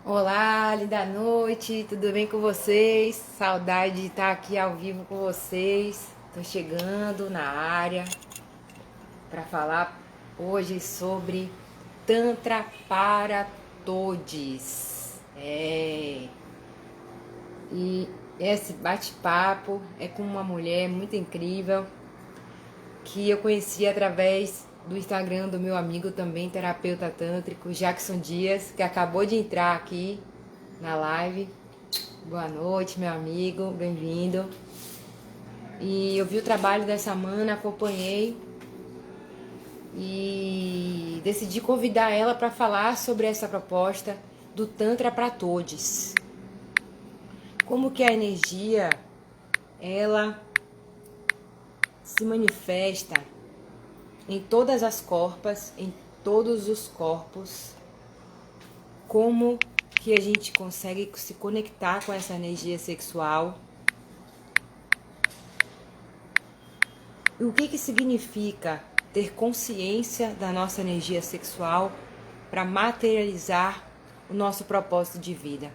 Olá, linda noite, tudo bem com vocês? Saudade de estar aqui ao vivo com vocês. Tô chegando na área para falar hoje sobre Tantra para Todes. E esse bate-papo é com uma mulher muito incrível que eu conheci através do Instagram do meu amigo também, terapeuta tântrico, Jackson Dias, que acabou de entrar aqui na live. Boa noite, meu amigo, bem-vindo. E eu vi o trabalho dessa mana, acompanhei e decidi convidar ela para falar sobre essa proposta do Tantra para Todos. Como que a energia ela se manifesta em todas as corpas, em todos os corpos. Como que a gente consegue se conectar com essa energia sexual? E o que que significa ter consciência da nossa energia sexual para materializar o nosso propósito de vida?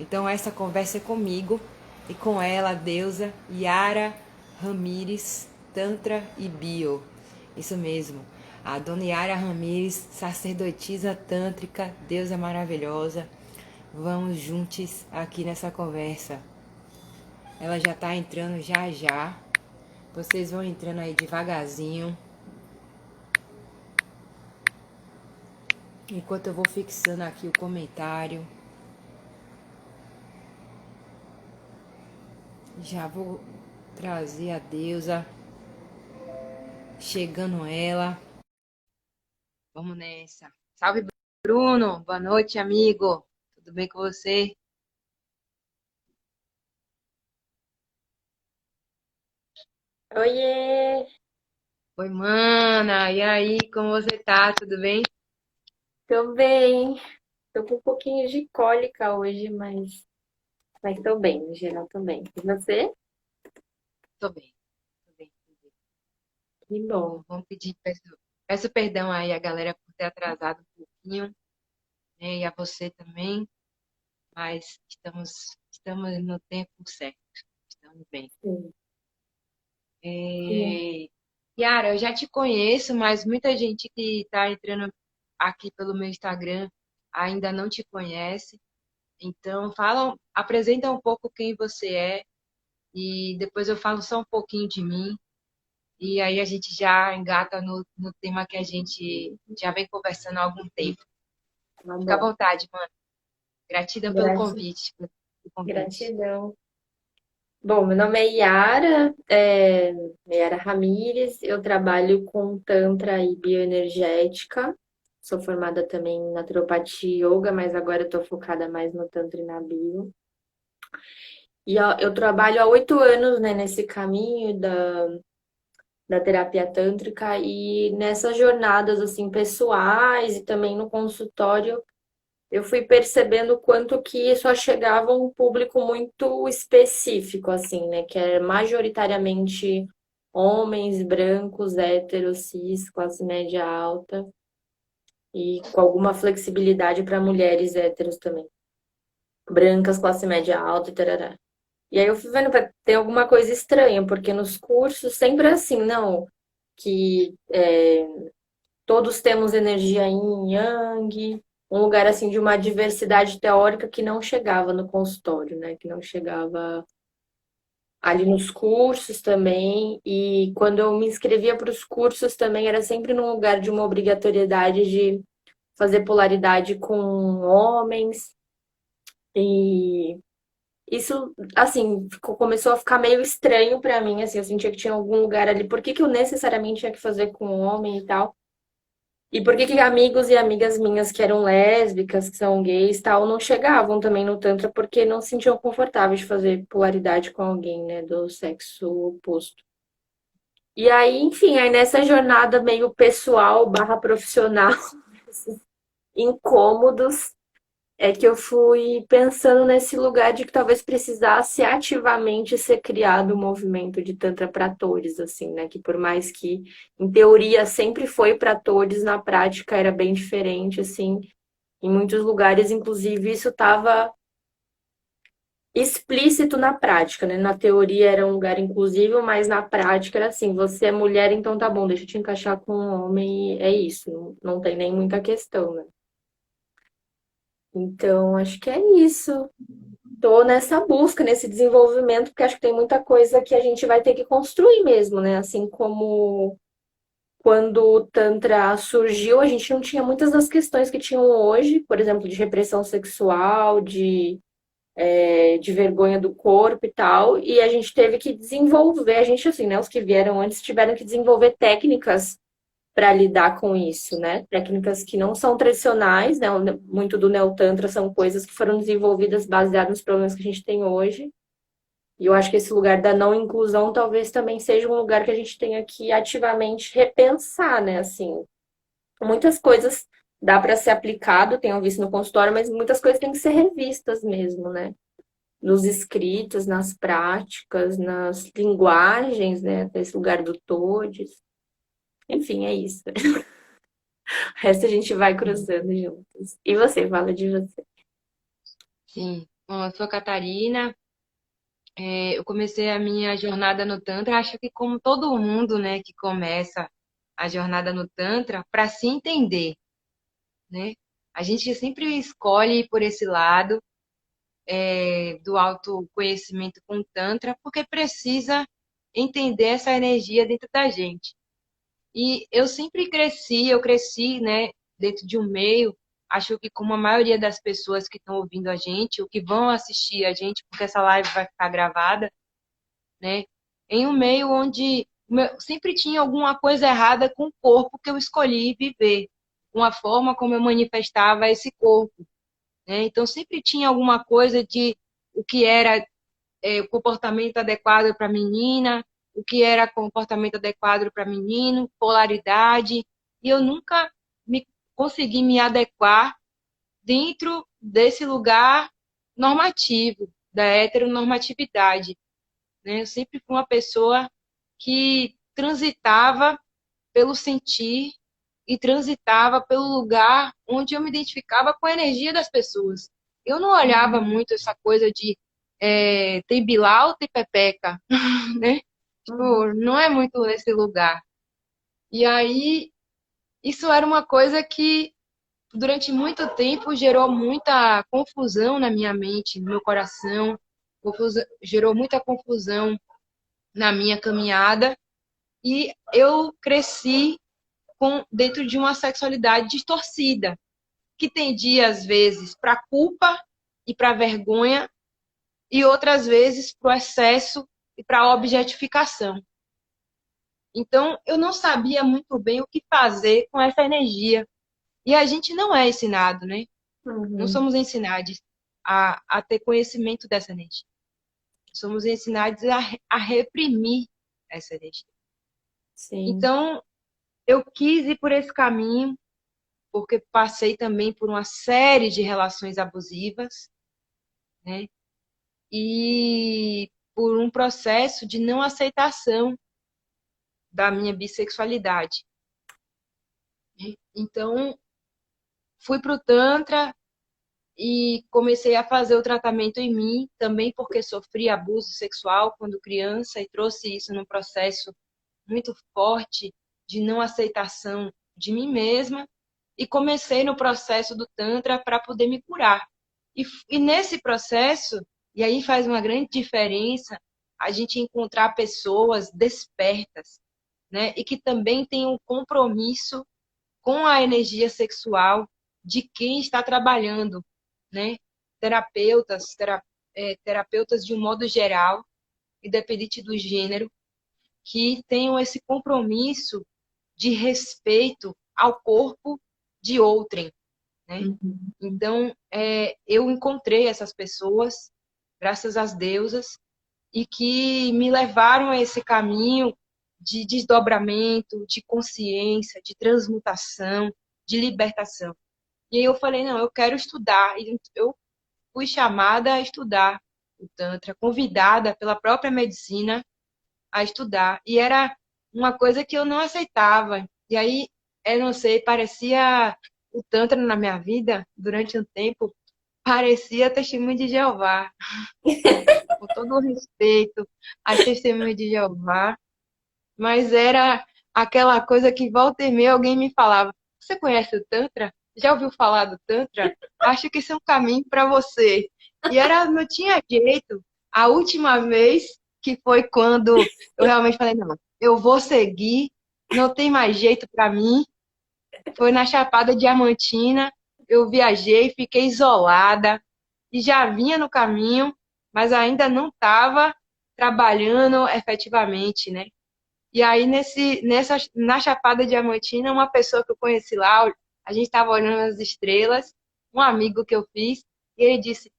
Então essa conversa é comigo e com ela, a deusa Yara Ramires, Tantra e Bio. Isso mesmo, a dona Yara Ramires, sacerdotisa tântrica, deusa maravilhosa. Vamos juntos aqui nessa conversa. Ela já está entrando já já. Vocês vão entrando aí devagarzinho. Enquanto eu vou fixando aqui o comentário. Já vou trazer a deusa. Chegando ela. Vamos nessa. Salve, Bruno. Boa noite, amigo. Tudo bem com você? Oiê, Oi, mana. E aí, como você tá? Tudo bem? tô bem. Tô com um pouquinho de cólica hoje, mas tô bem, no geral tô bem. E você? Tô bem. Tô bem. Tô bem. Que bom. Vamos pedir, peço perdão aí a galera por ter atrasado um pouquinho, né? E a você também. Mas estamos no tempo certo. Estamos bem. Sim. Sim. É... Yara, eu já te conheço, mas muita gente que está entrando aqui pelo meu Instagram ainda não te conhece. Então, apresenta um pouco quem você é e depois eu falo só um pouquinho de mim. E aí a gente já engata no tema que a gente já vem conversando há algum tempo. Tá Fica à bom. vontade, mano. Gratidão pelo Grati- convite. Pelo convite. Gratidão. Bom, meu nome é Yara Ramires, eu trabalho com Tantra e bioenergética. Sou formada também em naturopatia e yoga, mas agora eu tô focada mais no Tantra e na bio. E ó, eu trabalho há 8 anos, né, nesse caminho da terapia tântrica e nessas jornadas assim pessoais e também no consultório, eu fui percebendo o quanto que só chegava a um público muito específico assim, né, que é majoritariamente homens brancos, héteros, cis, classe média alta e com alguma flexibilidade para mulheres héteros também, brancas, classe média alta e tarará. E aí eu fui vendo que tem alguma coisa estranha, porque nos cursos sempre é assim, não, que todos temos energia yin e yang, um lugar assim de uma diversidade teórica que não chegava no consultório, né? Que não chegava ali nos cursos também. E quando eu me inscrevia para os cursos também era sempre num lugar de uma obrigatoriedade de fazer polaridade com homens. E isso, assim, começou a ficar meio estranho para mim, assim, eu sentia que tinha algum lugar ali, por que que eu necessariamente tinha que fazer com homem e tal? E por que que amigos e amigas minhas que eram lésbicas, que são gays e tal, não chegavam também no Tantra porque não se sentiam confortáveis de fazer polaridade com alguém, né, do sexo oposto. E aí, enfim, aí nessa jornada meio pessoal barra profissional, esses incômodos, é que eu fui pensando nesse lugar de que talvez precisasse ativamente ser criado um movimento de tantra para todos, assim, né? Que por mais que em teoria sempre foi para todos, na prática era bem diferente, assim. Em muitos lugares, inclusive, isso estava explícito na prática, né? Na teoria era um lugar inclusivo, mas na prática era assim: você é mulher, então tá bom, deixa eu te encaixar com um homem, e é isso, não tem nem muita questão, né? Então, acho que é isso. Tô nessa busca, nesse desenvolvimento, porque acho que tem muita coisa que a gente vai ter que construir mesmo, né? Assim como quando o Tantra surgiu, a gente não tinha muitas das questões que tinham hoje, por exemplo, de repressão sexual, de vergonha do corpo e tal, e a gente teve que desenvolver, a gente assim, né, os que vieram antes tiveram que desenvolver técnicas para lidar com isso, né? Técnicas que não são tradicionais, né? Muito do Neotantra são coisas que foram desenvolvidas baseadas nos problemas que a gente tem hoje. E eu acho que esse lugar da não inclusão talvez também seja um lugar que a gente tenha que ativamente repensar, né? Assim, muitas coisas dá para ser aplicado, tenho visto no consultório, mas muitas coisas têm que ser revistas mesmo, né? Nos escritos, nas práticas, nas linguagens, né? Esse lugar do todes. Enfim, é isso. O resto a gente vai cruzando juntos. E você, fala de você. Sim. Bom, eu sou a Catarina. Eu comecei a minha jornada no Tantra, acho que como todo mundo, né, que começa a jornada no Tantra, para se entender, né? A gente sempre escolhe ir por esse lado do autoconhecimento com o Tantra, porque precisa entender essa energia dentro da gente. E eu cresci, né, dentro de um meio, acho que como a maioria das pessoas que estão ouvindo a gente, ou que vão assistir a gente, porque essa live vai ficar gravada, né, em um meio onde sempre tinha alguma coisa errada com o corpo que eu escolhi viver, com a forma como eu manifestava esse corpo, né? Então sempre tinha alguma coisa de o que era o comportamento adequado para menina, o que era comportamento adequado para menino, polaridade, e eu nunca consegui me adequar dentro desse lugar normativo, da heteronormatividade, né? Eu sempre fui uma pessoa que transitava pelo sentir e transitava pelo lugar onde eu me identificava com a energia das pessoas. Eu não olhava Uhum, muito essa coisa de tem Bilal, tem Pepeca, né? uhum, Tipo, não é muito esse lugar. E aí, isso era uma coisa que durante muito tempo gerou muita confusão na minha mente, no meu coração, gerou muita confusão na minha caminhada. E eu cresci dentro de uma sexualidade distorcida, que tendia às vezes para culpa e para vergonha, e outras vezes para o excesso e para a objetificação. Então, eu não sabia muito bem o que fazer com essa energia. E a gente não é ensinado, né? Não uhum. somos ensinados a ter conhecimento dessa energia. Somos ensinados a reprimir essa energia. Sim. Então, eu quis ir por esse caminho, porque passei também por uma série de relações abusivas, né? E por um processo de não aceitação da minha bissexualidade. Então, fui para o Tantra e comecei a fazer o tratamento em mim, também porque sofri abuso sexual quando criança e trouxe isso num processo muito forte de não aceitação de mim mesma. E comecei no processo do Tantra para poder me curar. E nesse processo, e aí faz uma grande diferença a gente encontrar pessoas despertas, né? E que também têm um compromisso com a energia sexual de quem está trabalhando, né? Terapeutas, terapeutas de um modo geral, independente do gênero, que tenham esse compromisso de respeito ao corpo de outrem, né? Uhum. Então, eu encontrei essas pessoas, graças às deusas, e que me levaram a esse caminho de desdobramento, de consciência, de transmutação, de libertação. E aí eu falei, não, eu quero estudar. E eu fui chamada a estudar o Tantra, convidada pela própria medicina a estudar. E era uma coisa que eu não aceitava. E aí, eu não sei, parecia. o Tantra na minha vida, durante um tempo, parecia testemunho de Jeová, com todo o respeito às testemunhas de Jeová, mas era aquela coisa que volta e meia alguém me falava: Você conhece o Tantra? Já ouviu falar do Tantra? Acho que isso é um caminho para você. E era, não tinha jeito. A última vez que foi quando eu realmente falei: Não, eu vou seguir, não tem mais jeito para mim. Foi na Chapada Diamantina. Eu viajei, fiquei isolada e já vinha no caminho, mas ainda não estava trabalhando efetivamente, né? E aí, na Chapada Diamantina, uma pessoa que eu conheci lá, a gente estava olhando as estrelas, um amigo que eu fiz, e ele disse: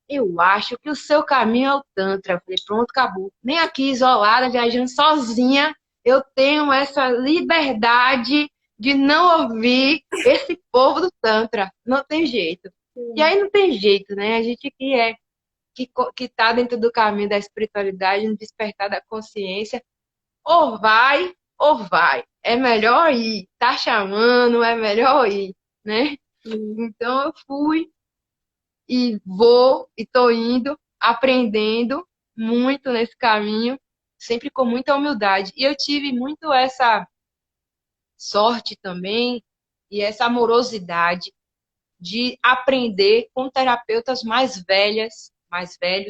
Eu acho que o seu caminho é o Tantra. Eu falei: Pronto, acabou. Nem aqui, isolada, viajando sozinha, eu tenho essa liberdade de não ouvir esse povo do Tantra. Não tem jeito. E aí não tem jeito, né? A gente que está dentro do caminho da espiritualidade, no despertar da consciência, ou vai. É melhor ir. Tá chamando, é melhor ir, né? Sim. Então eu fui e vou e tô indo, aprendendo muito nesse caminho, sempre com muita humildade. E eu tive muito essa sorte também e essa amorosidade de aprender com terapeutas mais velhos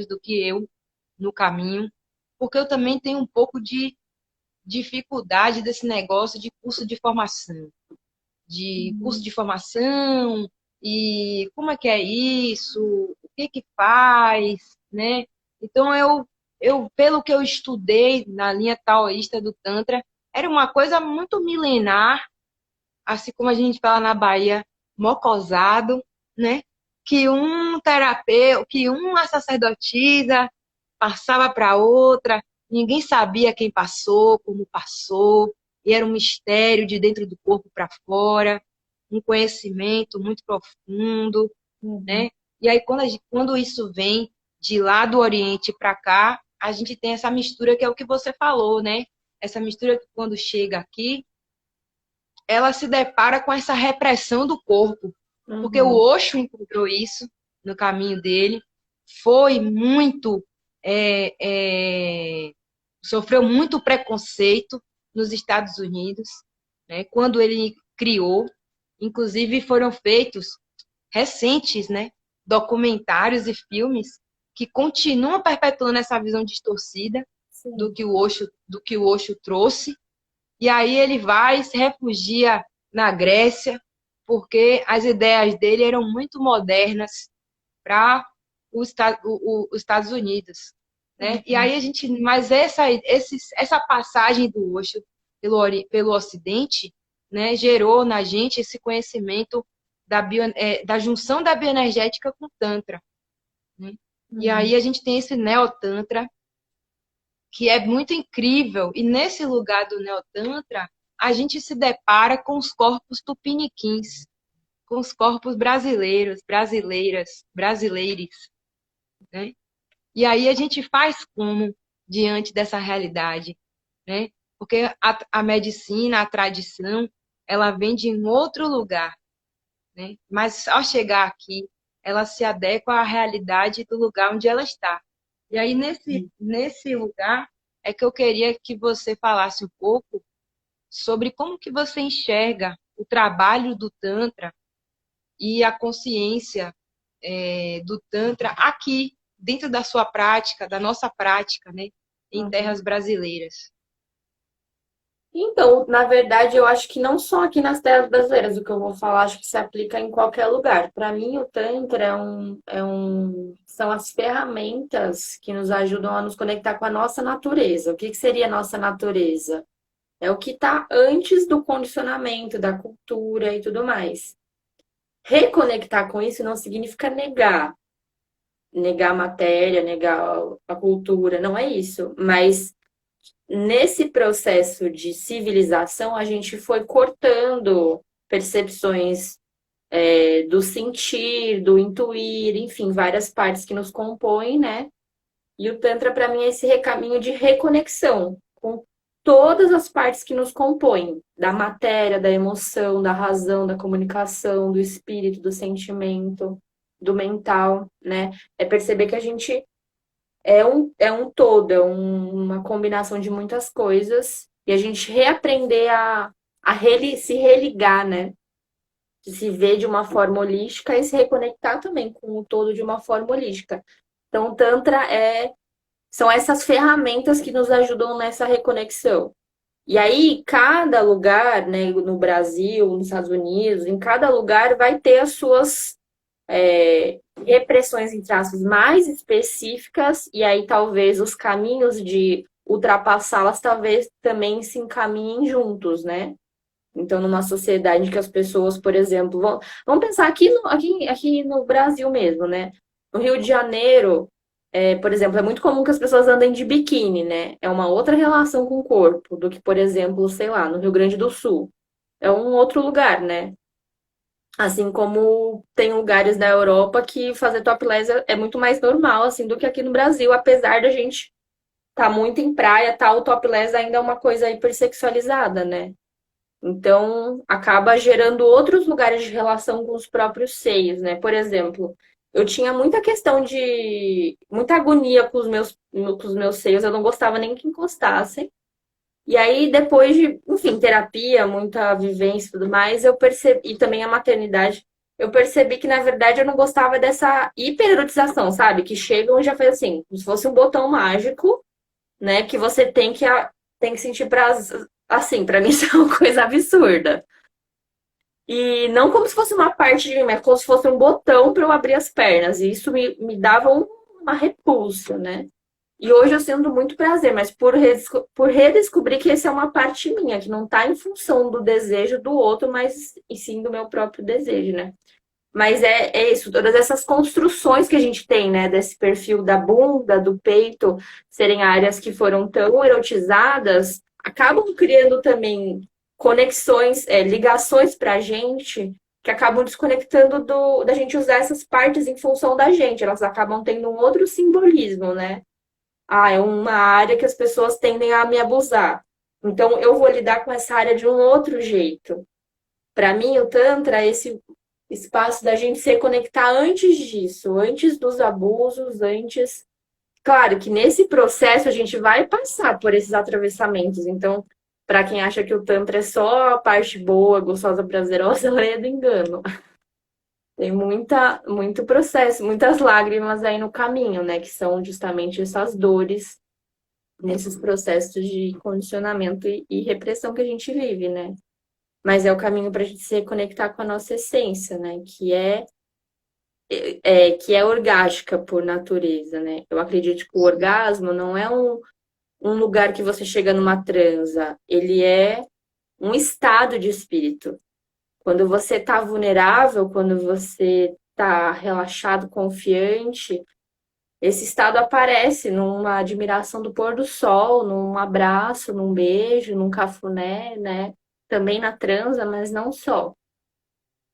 do que eu no caminho, porque eu também tenho um pouco de dificuldade desse negócio de curso de formação e como é que é isso, o que que faz, né? Então eu pelo que eu estudei na linha taoísta do Tantra, era uma coisa muito milenar, assim como a gente fala na Bahia, mocosado, né? Que um terapeuta, que uma sacerdotisa passava para outra, ninguém sabia quem passou, como passou, e era um mistério de dentro do corpo para fora, um conhecimento muito profundo, Uhum. né? E aí, quando isso vem de lá do Oriente para cá, a gente tem essa mistura que é o que você falou, né? Essa mistura que quando chega aqui, ela se depara com essa repressão do corpo, porque o Uhum. Osho encontrou isso no caminho dele, foi muito, é, é, sofreu muito preconceito nos Estados Unidos, né, quando ele criou, inclusive foram feitos recentes, né, documentários e filmes que continuam perpetuando essa visão distorcida Sim. do que o Osho trouxe, e aí ele vai e se refugia na Grécia, porque as ideias dele eram muito modernas para os Estados Unidos, né? E Uhum. aí a gente, mas essa passagem do Osho pelo Ocidente, né, gerou na gente esse conhecimento da junção da bioenergética com o Tantra, né? E Uhum. aí a gente tem esse Neotantra, que é muito incrível. E nesse lugar do Neotantra, a gente se depara com os corpos tupiniquins, com os corpos brasileiros, brasileiras, brasileires, né? E aí a gente faz como diante dessa realidade, né? Porque a medicina, a tradição, ela vem de um outro lugar, né? Mas ao chegar aqui, ela se adequa à realidade do lugar onde ela está. E aí, nesse lugar, é que eu queria que você falasse um pouco sobre como que você enxerga o trabalho do Tantra e a consciência do Tantra aqui, dentro da sua prática, da nossa prática, né, em Uhum. terras brasileiras. Então, na verdade, eu acho que não só aqui nas terras brasileiras, o que eu vou falar, acho que se aplica em qualquer lugar. Para mim, o Tantra são as ferramentas que nos ajudam a nos conectar com a nossa natureza. O que que seria a nossa natureza? É o que está antes do condicionamento, da cultura e tudo mais. Reconectar com isso não significa negar a matéria, negar a cultura, não é isso. Mas nesse processo de civilização, a gente foi cortando percepções do sentir, do intuir, enfim, várias partes que nos compõem, né? E o Tantra, para mim, é esse caminho de reconexão com todas as partes que nos compõem, da matéria, da emoção, da razão, da comunicação, do espírito, do sentimento, do mental, né? É perceber que a gente é um todo, uma combinação de muitas coisas, e a gente reaprender se religar, né? De se ver de uma forma holística e se reconectar também com o todo de uma forma holística. Então, o Tantra são essas ferramentas que nos ajudam nessa reconexão. E aí, cada lugar, né, no Brasil, nos Estados Unidos, em cada lugar vai ter as suas repressões em traços mais específicas, e aí talvez os caminhos de ultrapassá-las talvez também se encaminhem juntos, né? Então, numa sociedade que as pessoas, por exemplo, vamos pensar aqui no Brasil mesmo, né? No Rio de Janeiro, por exemplo, é muito comum que as pessoas andem de biquíni, né? É uma outra relação com o corpo do que, por exemplo, sei lá, no Rio Grande do Sul. É um outro lugar, né? Assim como tem lugares da Europa que fazer topless é muito mais normal, assim, do que aqui no Brasil, apesar da gente estar muito em praia, tal, o topless ainda é uma coisa hipersexualizada, né? Então, acaba gerando outros lugares de relação com os próprios seios, né? Por exemplo, eu tinha muita questão muita agonia com os meus seios, eu não gostava nem que encostassem. E aí, depois de, enfim, terapia, muita vivência e tudo mais, eu percebi, e também a maternidade, eu percebi que, na verdade, eu não gostava dessa hipererotização, sabe? Que chegam e já faz assim, como se fosse um botão mágico, né? Que você tem que sentir prazer. Assim, pra mim isso é uma coisa absurda. E não como se fosse uma parte de mim, mas como se fosse um botão para eu abrir as pernas. E isso me dava uma repulsa, né? E hoje eu sinto muito prazer, mas por redescobrir que essa é uma parte minha, que não está em função do desejo do outro, mas e sim do meu próprio desejo, né? Mas é isso, todas essas construções que a gente tem, né? Desse perfil da bunda, do peito, serem áreas que foram tão erotizadas, acabam criando também conexões, ligações pra gente, que acabam desconectando da gente usar essas partes em função da gente. Elas acabam tendo um outro simbolismo, né? Ah, é uma área que as pessoas tendem a me abusar. Então, eu vou lidar com essa área de um outro jeito. Para mim, o Tantra é esse espaço da gente se conectar antes disso, antes dos abusos, antes. Claro que nesse processo a gente vai passar por esses atravessamentos. Então, para quem acha que o Tantra é só a parte boa, gostosa, prazerosa, é do engano. Tem muito processo, muitas lágrimas aí no caminho, né? Que são justamente essas dores nesses processos de condicionamento e repressão que a gente vive, né? Mas é o caminho para a gente se conectar com a nossa essência, né? Que é orgástica por natureza, né? Eu acredito que o orgasmo não é um lugar que você chega numa transa, ele é um estado de espírito. Quando você está vulnerável, quando você está relaxado, confiante, esse estado aparece numa admiração do pôr do sol, num abraço, num beijo, num cafuné, né? Também na transa, mas não só.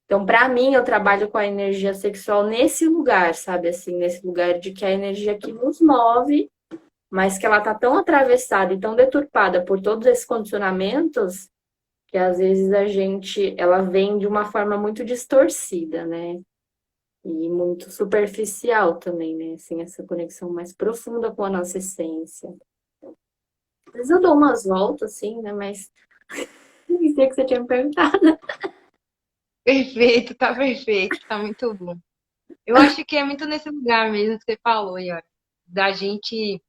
Então, para mim, eu trabalho com a energia sexual nesse lugar, sabe? Assim, nesse lugar de que a energia que nos move, mas que ela tá tão atravessada e tão deturpada por todos esses condicionamentos, que às vezes ela vem de uma forma muito distorcida, né? E muito superficial também, né? Assim, essa conexão mais profunda com a nossa essência. Às vezes eu dou umas voltas, assim, né? Mas não sei o que você tinha me perguntado. Perfeito, tá muito bom. Eu acho que é muito nesse lugar mesmo que você falou, Yara, da gente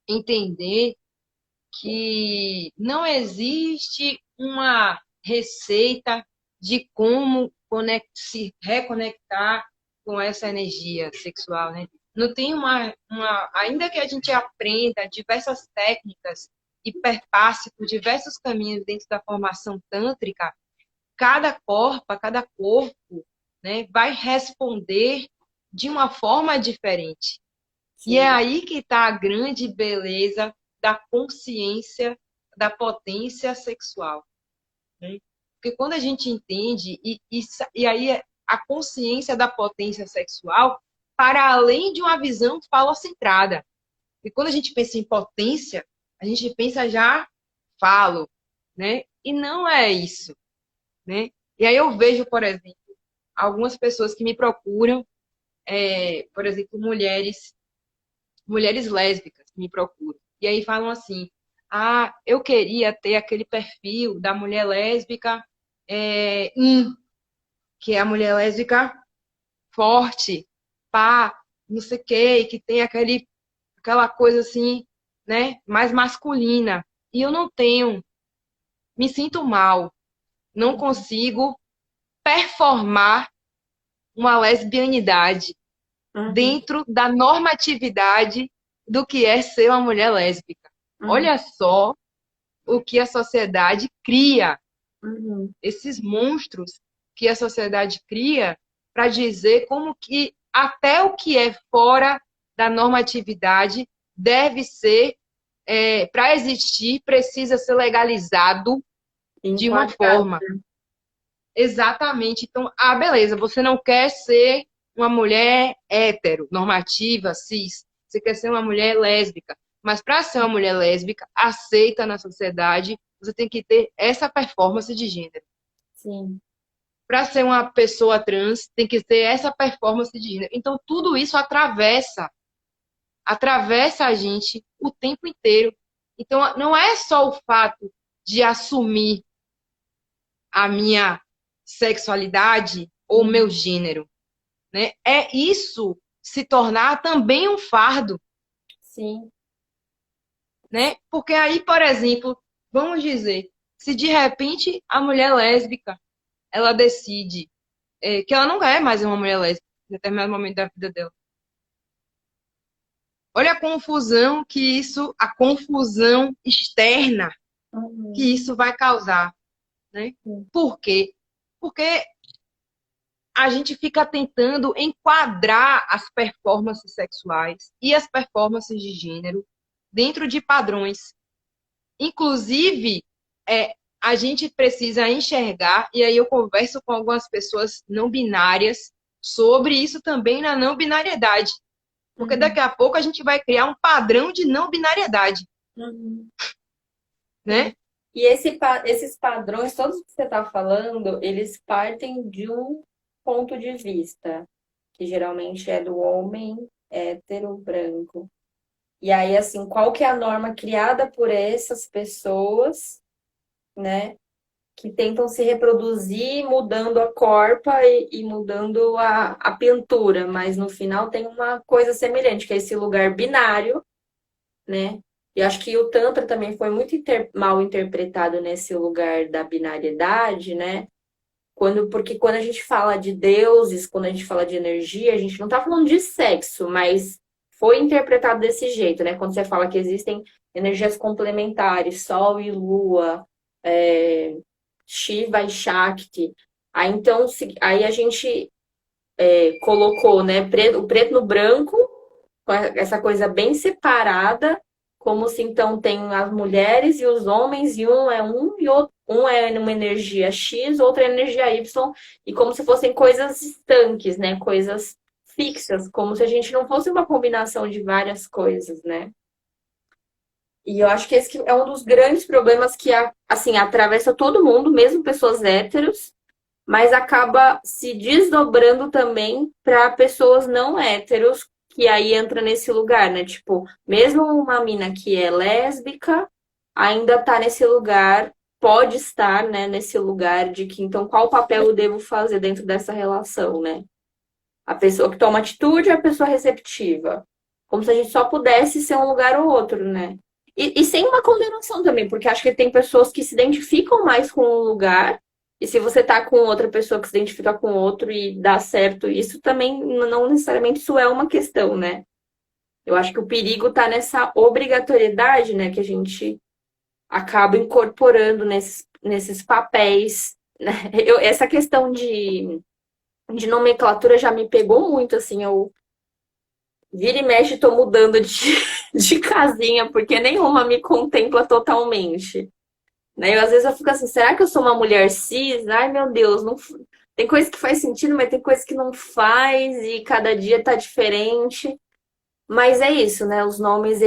entender que não existe uma receita de como se reconectar com essa energia sexual, né? Não tem ainda que a gente aprenda diversas técnicas e perpasse por diversos caminhos dentro da formação tântrica, cada corpo, né, vai responder de uma forma diferente. E é Sim, aí que está a grande beleza da consciência da potência sexual, né? Porque quando a gente entende, e aí a consciência da potência sexual para além de uma visão falocentrada. E quando a gente pensa em potência, A gente pensa já, falo, né? E não é isso, né? E aí eu vejo, por exemplo, algumas pessoas que me procuram, por exemplo, mulheres lésbicas que me procuram. E aí falam assim: ah, eu queria ter aquele perfil da mulher lésbica, que é a mulher lésbica forte, pá, não sei o quê, que tem aquela coisa assim, né, mais masculina. E eu não tenho, me sinto mal, não consigo performar uma lesbianidade Uhum, dentro da normatividade do que é ser uma mulher lésbica. uhum, Olha só o que a sociedade cria, uhum. esses monstros que a sociedade cria para dizer como que até o que é fora da normatividade deve ser, para existir, precisa ser legalizado de uma Enquadrado. forma. Exatamente. Então, beleza, você não quer ser uma mulher hétero, normativa, cis. Você quer ser uma mulher lésbica. Mas para ser uma mulher lésbica, aceita na sociedade, você tem que ter essa performance de gênero. Sim. Para ser uma pessoa trans, tem que ter essa performance de gênero. Então, tudo isso atravessa a gente o tempo inteiro. Então, não é só o fato de assumir a minha sexualidade ou o Uhum. meu gênero, né? É isso se tornar também um fardo, Sim. né? Porque aí, por exemplo, vamos dizer, se de repente a mulher lésbica ela decide que ela não é mais uma mulher lésbica em determinado momento da vida dela. Olha a confusão a confusão externa que Uhum. isso vai causar, né? Sim. Por quê? Porque a gente fica tentando enquadrar as performances sexuais e as performances de gênero dentro de padrões. Inclusive, a gente precisa enxergar, e aí eu converso com algumas pessoas não binárias sobre isso também na não binariedade. Porque daqui Uhum. a pouco a gente vai criar um padrão de não binariedade, Uhum. Sim. né? E esses padrões, todos que você está falando, eles partem de um ponto de vista, que geralmente é do homem hétero, branco. E aí, assim, qual que é a norma criada por essas pessoas, né, que tentam se reproduzir mudando a corpa e mudando a pintura, mas no final tem uma coisa semelhante, que é esse lugar binário, né? E acho que o Tantra também foi muito mal interpretado nesse lugar da binariedade, né? Porque quando a gente fala de deuses, quando a gente fala de energia, a gente não tá falando de sexo, mas foi interpretado desse jeito, né? Quando você fala que existem energias complementares, Sol e Lua, é, Shiva e Shakti. Aí então, aí a gente colocou, né, o preto no branco, com essa coisa bem separada, como se então tem as mulheres e os homens, e um e outro, um é uma energia X, outra é energia Y, e como se fossem coisas estanques, né? Coisas fixas, como se a gente não fosse uma combinação de várias coisas, né? E eu acho que esse que é um dos grandes problemas que, assim, atravessa todo mundo, mesmo pessoas héteros, mas acaba se desdobrando também para pessoas não héteros, que aí entra nesse lugar, né? Tipo, mesmo uma mina que é lésbica, ainda tá nesse lugar, pode estar, né, nesse lugar de que, então, qual papel eu devo fazer dentro dessa relação, né? A pessoa que toma atitude é a pessoa receptiva. Como se a gente só pudesse ser um lugar ou outro, né? E sem uma condenação também, porque acho que tem pessoas que se identificam mais com um lugar, e se você tá com outra pessoa que se identifica com outro e dá certo, isso também não necessariamente isso é uma questão, né? Eu acho que o perigo tá nessa obrigatoriedade, né, que a gente acaba incorporando nesses papéis, né? Essa questão de nomenclatura já me pegou muito, assim, eu vira e mexe tô mudando de casinha, porque nenhuma me contempla totalmente. Né? Às vezes eu fico assim, será que eu sou uma mulher cis? Ai, meu Deus, não... tem coisa que faz sentido, mas tem coisa que não faz, e cada dia tá diferente. Mas é isso, né? Os nomes,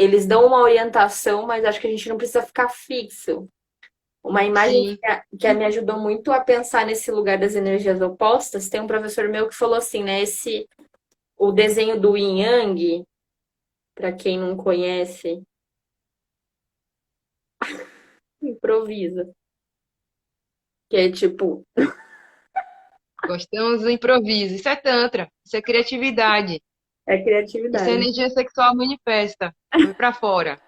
eles dão uma orientação, mas acho que a gente não precisa ficar fixo. Uma imagem Sim. que me ajudou muito a pensar nesse lugar das energias opostas, tem um professor meu que falou assim, né? O desenho do Yin Yang, para quem não conhece, improvisa. Que é tipo, Gostamos do improviso. Isso é Tantra. Isso é criatividade. é Isso é criatividade. energia sexual manifesta. Foi pra fora.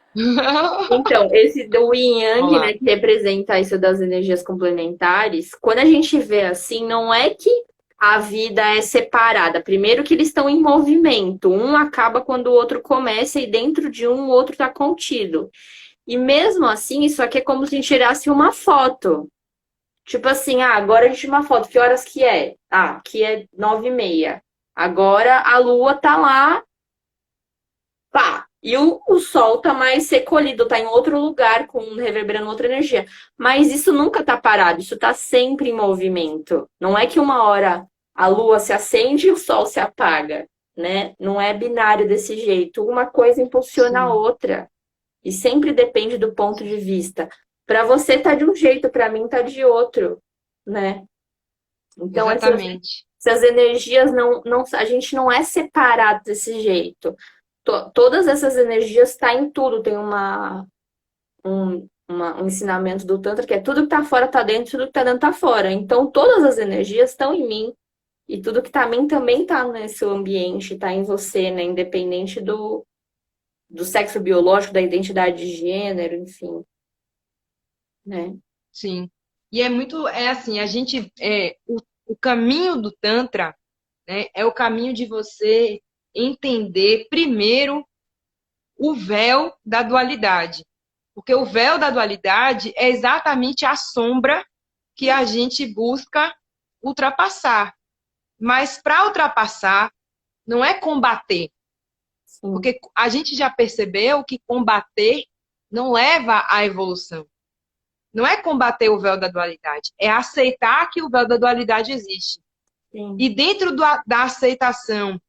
Então, esse do Yin Yang, Olá. né, que representa isso das energias complementares, quando a gente vê assim, não é que a vida é separada. Primeiro que eles estão em movimento. Um acaba quando o outro começa e dentro de um o outro está contido. E mesmo assim, isso aqui é como se a gente tirasse uma foto. Tipo assim, agora a gente tira uma foto. Que horas que é? Que é 9h30. Agora a lua tá lá, pá. E o sol tá mais recolhido, tá em outro lugar, reverberando outra energia. Mas isso nunca tá parado, isso tá sempre em movimento. Não é que uma hora a lua se acende e o sol se apaga, né? Não é binário desse jeito. Uma coisa impulsiona a Sim, outra. E sempre depende do ponto de vista. Para você tá de um jeito, para mim tá de outro, né? Então exatamente. essas energias a gente não é separado desse jeito. Todas essas energias estão em tudo. Tem um ensinamento do Tantra que é tudo que tá fora tá dentro, tudo que tá dentro tá fora. Então todas as energias estão em mim. E tudo que tá em mim também tá nesse ambiente, tá em você, né? Independente do sexo biológico, da identidade de gênero, enfim, né? Sim. E é muito, é assim, o caminho do Tantra, né, é o caminho de você entender primeiro o véu da dualidade. Porque o véu da dualidade é exatamente a sombra que a gente busca ultrapassar. Mas para ultrapassar, não é combater. Sim. Porque a gente já percebeu que combater não leva à evolução. Não é combater o véu da dualidade, é aceitar que o véu da dualidade existe. Sim. E dentro da aceitação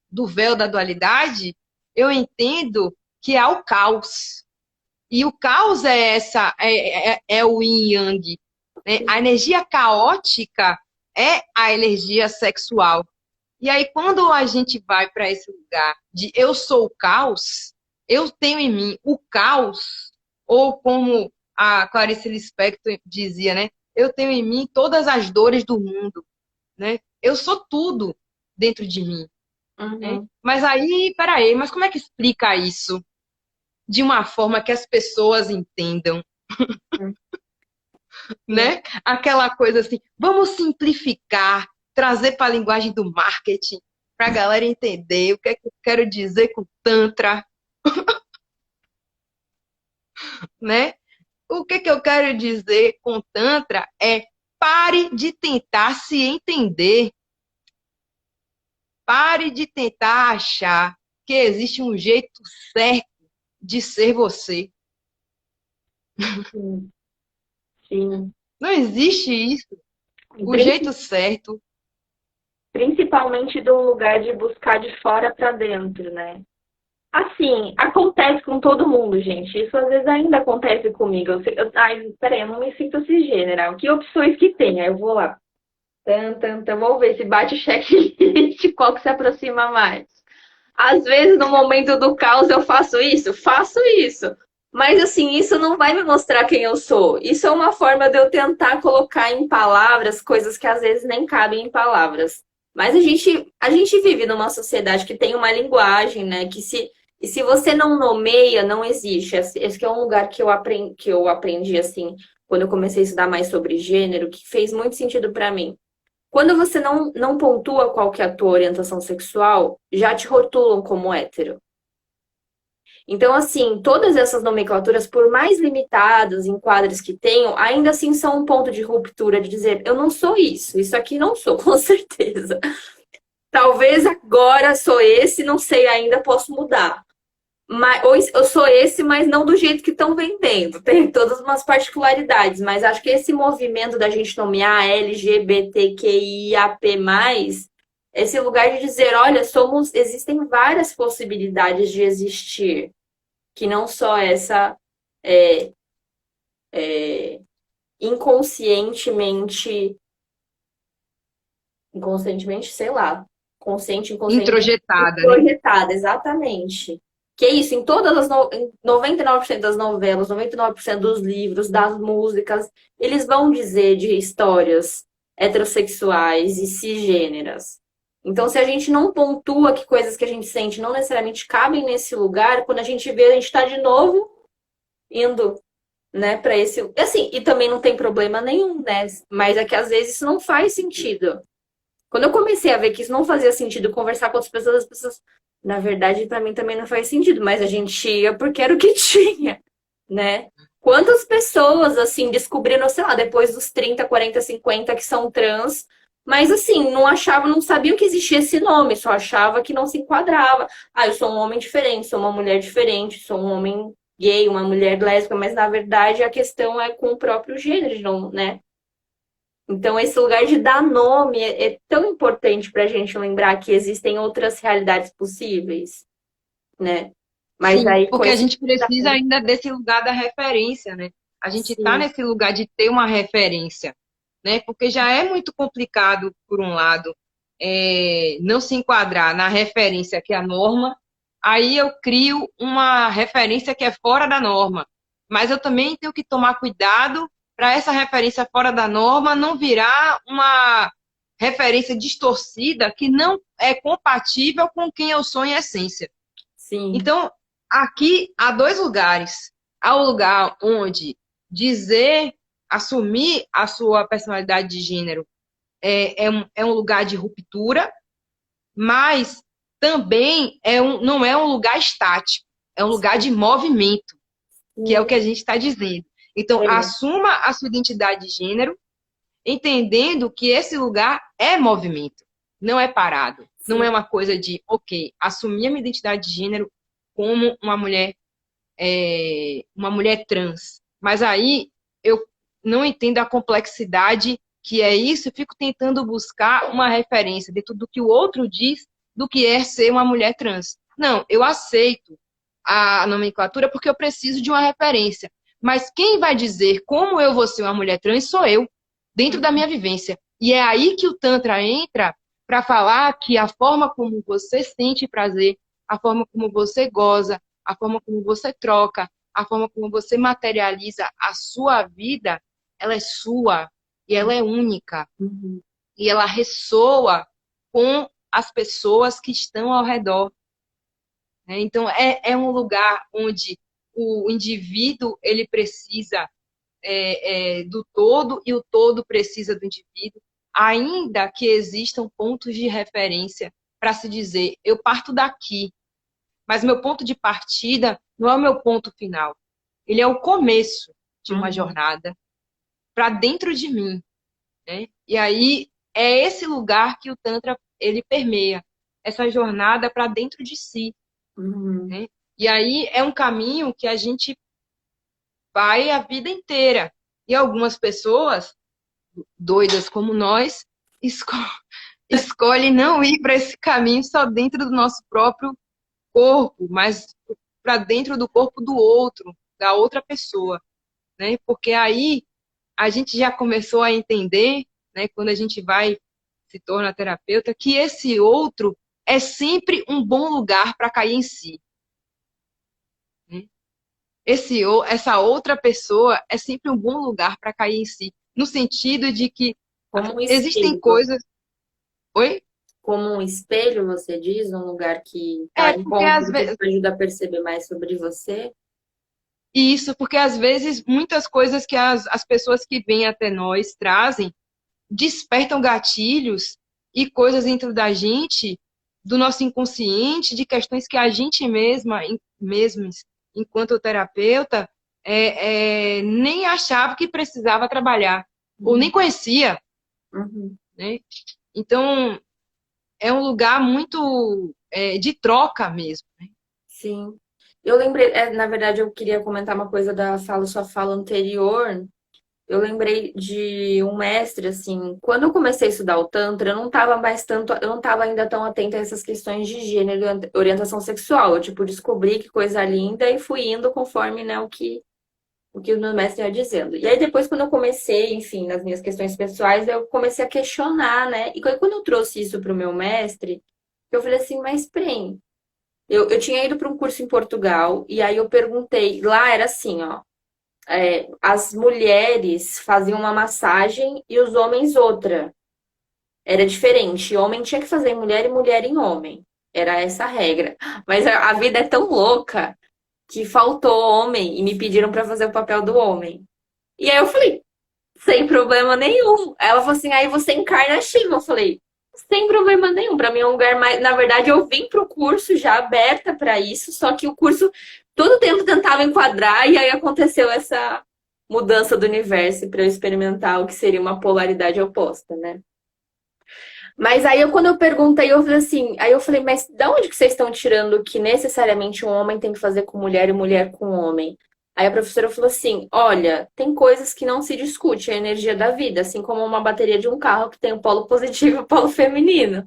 do véu da dualidade, eu entendo que há o caos. E o caos é o yin yang. Né? A energia caótica é a energia sexual. E aí, quando a gente vai para esse lugar de eu sou o caos, eu tenho em mim o caos, ou como a Clarice Lispector dizia, né? Eu tenho em mim todas as dores do mundo, né? Eu sou tudo dentro de mim, né? Uhum. Mas aí, peraí, mas como é que explica isso de uma forma que as pessoas entendam, Sim. né? Aquela coisa assim, vamos simplificar, trazer para a linguagem do marketing, para a galera entender o que é que eu quero dizer com Tantra, né? O que é que eu quero dizer com Tantra é pare de tentar se entender, pare de tentar achar que existe um jeito certo de ser você. Sim. Sim. Não existe isso. E O jeito certo, principalmente de um lugar de buscar de fora para dentro, né? Assim, acontece com todo mundo, gente. Isso às vezes ainda acontece comigo. Peraí, eu não me sinto cisgênera. Que opções que tem? Aí eu vou lá. Vamos ver se bate o checklist, qual que se aproxima mais. Às vezes, no momento do caos, eu faço isso? Faço isso. Mas, assim, isso não vai me mostrar quem eu sou. Isso é uma forma de eu tentar colocar em palavras coisas que às vezes nem cabem em palavras. Mas a gente vive numa sociedade que tem uma linguagem, né? E se você não nomeia, não existe. Esse que é um lugar que eu aprendi, assim, quando eu comecei a estudar mais sobre gênero, que fez muito sentido para mim. Quando você não pontua qual que é a tua orientação sexual, já te rotulam como hétero. Então, assim, todas essas nomenclaturas, por mais limitadas em quadros que tenham, ainda assim são um ponto de ruptura de dizer, eu não sou isso aqui não sou, com certeza. Talvez agora sou esse, não sei ainda, posso mudar. Mas, ou eu sou esse, mas não do jeito que estão vendendo. Tem todas umas particularidades, mas acho que esse movimento da gente nomear LGBTQIAP+, esse lugar de dizer, olha, existem várias possibilidades de existir. que não só essa é, inconscientemente, inconscientemente, sei lá, consciente, inconscientemente Introjetada, né? projetada, exatamente. Que é isso, em todas as em 99% das novelas, 99% dos livros, das músicas, eles vão dizer de histórias heterossexuais e cisgêneras. Então, se a gente não pontua que coisas que a gente sente não necessariamente cabem nesse lugar, quando a gente vê, a gente está de novo indo, né, para esse. Assim, e também não tem problema nenhum, né? Mas é que às vezes isso não faz sentido. Quando eu comecei a ver que isso não fazia sentido conversar com outras pessoas, as pessoas, na verdade, para mim também não faz sentido, mas a gente ia porque era o que tinha, né? Quantas pessoas, assim, descobriram, sei lá, depois dos 30, 40, 50 que são trans, mas, assim, não achavam, não sabiam que existia esse nome, só achava que não se enquadrava. Ah, eu sou um homem diferente, sou uma mulher diferente, sou um homem gay, uma mulher lésbica, mas, na verdade, a questão é com o próprio gênero, não, né? Então, esse lugar de dar nome é tão importante para a gente lembrar que existem outras realidades possíveis, né? Mas Sim, aí com porque a esse. gente precisa ainda desse lugar da referência, né? A gente está Sim, nesse lugar de ter uma referência, né? Porque já é muito complicado, por um lado, não se enquadrar na referência que é a norma, aí eu crio uma referência que é fora da norma. Mas eu também tenho que tomar cuidado para essa referência fora da norma não virar uma referência distorcida que não é compatível com quem eu sou em essência. sim, Então, aqui há dois lugares. Há o lugar onde dizer, assumir a sua personalidade de gênero é um lugar de ruptura, mas também não é um lugar estático, é um lugar de movimento, que é o sim, que a gente está dizendo. Então, é, assuma a sua identidade de gênero, entendendo que esse lugar é movimento, não é parado. Não sim, é uma coisa de, ok, assumir a minha identidade de gênero como uma mulher trans. Mas aí eu não entendo a complexidade que é isso, eu fico tentando buscar uma referência dentro do que o outro diz do que é ser uma mulher trans. Não, eu aceito a nomenclatura porque eu preciso de uma referência. Mas quem vai dizer como eu vou ser uma mulher trans sou eu, dentro da minha vivência. E é aí que o Tantra entra para falar que a forma como você sente prazer, a forma como você goza, a forma como você troca, a forma como você materializa a sua vida, ela é sua e ela é única uhum, e ela ressoa com as pessoas que estão ao redor, né? Então é um lugar onde o indivíduo ele precisa do todo e o todo precisa do indivíduo, ainda que existam pontos de referência para se dizer eu parto daqui, mas meu ponto de partida não é o meu ponto final. Ele é o começo de uma uhum, jornada para dentro de mim, né? E aí é esse lugar que o Tantra ele permeia, essa jornada para dentro de si, uhum. né? E aí é um caminho que a gente vai a vida inteira. E algumas pessoas, doidas como nós, esco escolhem não ir para esse caminho só dentro do nosso próprio corpo, mas para dentro do corpo do outro, da outra pessoa, né? Porque aí a gente já começou a entender, né, quando a gente vai se torna terapeuta, que esse outro é sempre um bom lugar para cair em si, né? Essa outra pessoa é sempre um bom lugar para cair em si, no sentido de que Como um existem espelho. coisas. Oi? Como um espelho, você diz, um lugar que está em Porque encontro às do que vezes. te ajuda a perceber mais sobre você. Isso, porque às vezes muitas coisas que as pessoas que vêm até nós trazem despertam gatilhos e coisas dentro da gente, do nosso inconsciente, de questões que a gente mesmos, enquanto terapeuta, nem achava que precisava trabalhar, ou nem Uhum, conhecia, uhum, né? Então, é um lugar muito de troca mesmo, né? sim. Eu lembrei, na verdade, eu queria comentar uma coisa da sua fala anterior, eu lembrei de um mestre, assim, quando eu comecei a estudar o Tantra, eu não estava ainda tão atenta a essas questões de gênero e orientação sexual. Eu, tipo, descobri que coisa linda e fui indo conforme, né, o que o meu mestre ia dizendo. E aí depois, quando eu comecei, enfim, nas minhas questões pessoais, eu comecei a questionar, né? E quando eu trouxe isso para o meu mestre, eu falei assim, mas Prem, eu tinha ido para um curso em Portugal, e aí eu perguntei, lá era assim, ó, as mulheres faziam uma massagem e os homens outra. Era diferente. Homem tinha que fazer em mulher e mulher em homem. Era essa a regra. Mas a vida é tão louca que faltou homem e me pediram para fazer o papel do homem. E aí eu falei, sem problema nenhum. Ela falou assim, aí você encarna a Shiva. Eu falei, sem problema nenhum. Para mim é um lugar mais. Na verdade, eu vim pro curso já aberta para isso, só que o curso todo tempo tentava enquadrar e aí aconteceu essa mudança do universo para eu experimentar o que seria uma polaridade oposta, né? Mas aí quando eu perguntei, eu falei assim, aí eu falei, mas da onde que vocês estão tirando que necessariamente um homem tem que fazer com mulher e mulher com homem? Aí a professora falou assim: olha, tem coisas que não se discute, a energia da vida, assim como uma bateria de um carro que tem o polo positivo e o polo feminino.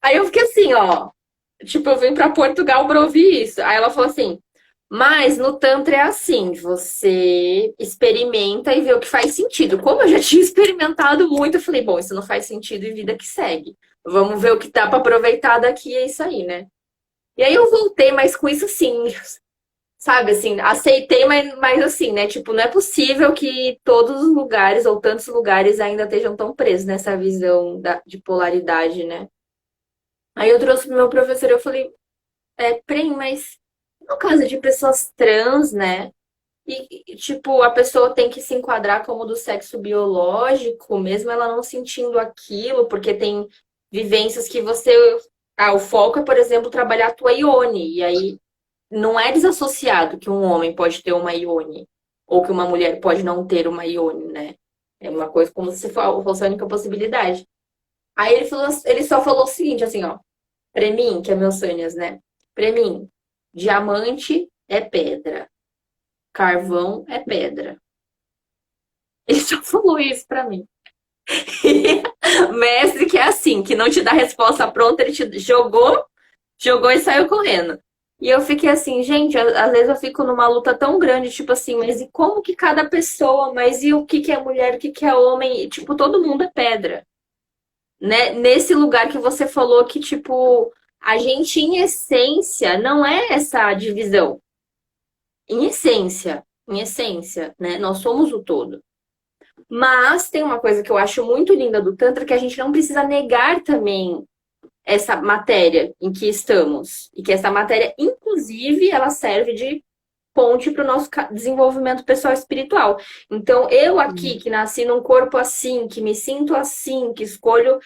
Aí eu fiquei assim, ó, tipo, eu vim pra Portugal pra ouvir isso. Aí ela falou assim: mas no Tantra é assim, você experimenta e vê o que faz sentido. Como eu já tinha experimentado muito, eu falei, bom, isso não faz sentido e vida que segue. Vamos ver o que dá pra aproveitar daqui, é isso aí, né? E aí eu voltei, mas com isso assim, sabe, assim, aceitei, mas assim, né? Tipo, não é possível que todos os lugares ou tantos lugares ainda estejam tão presos nessa visão de polaridade, né? Aí eu trouxe pro meu professor, eu falei, Prem, mas no caso de pessoas trans, né? Tipo, a pessoa tem que se enquadrar como do sexo biológico, mesmo ela não sentindo aquilo, porque tem vivências que você. Ah, o foco é, por exemplo, trabalhar a tua ione. E aí não é desassociado que um homem pode ter uma ione, ou que uma mulher pode não ter uma ione, né? É uma coisa como se fosse a única possibilidade. Aí ele só falou o seguinte, assim, ó. Pra mim, que é meu sonhos, né? Pra mim, diamante é pedra, carvão é pedra. Ele só falou isso pra mim. Mestre que é assim, que não te dá resposta pronta, ele te jogou e saiu correndo. E eu fiquei assim, gente, às vezes eu fico numa luta tão grande, tipo assim, mas e como que cada pessoa, mas e o que que é mulher, o que que é homem? E, tipo, todo mundo é pedra, né? Nesse lugar que você falou que, tipo, a gente, em essência, não é essa divisão. Em essência, né? Nós somos o todo. Mas tem uma coisa que eu acho muito linda do Tantra, que a gente não precisa negar também essa matéria em que estamos. E que essa matéria, inclusive, ela serve de ponte para o nosso desenvolvimento pessoal e espiritual. Então, eu aqui, que nasci num corpo assim, que me sinto assim, que escolho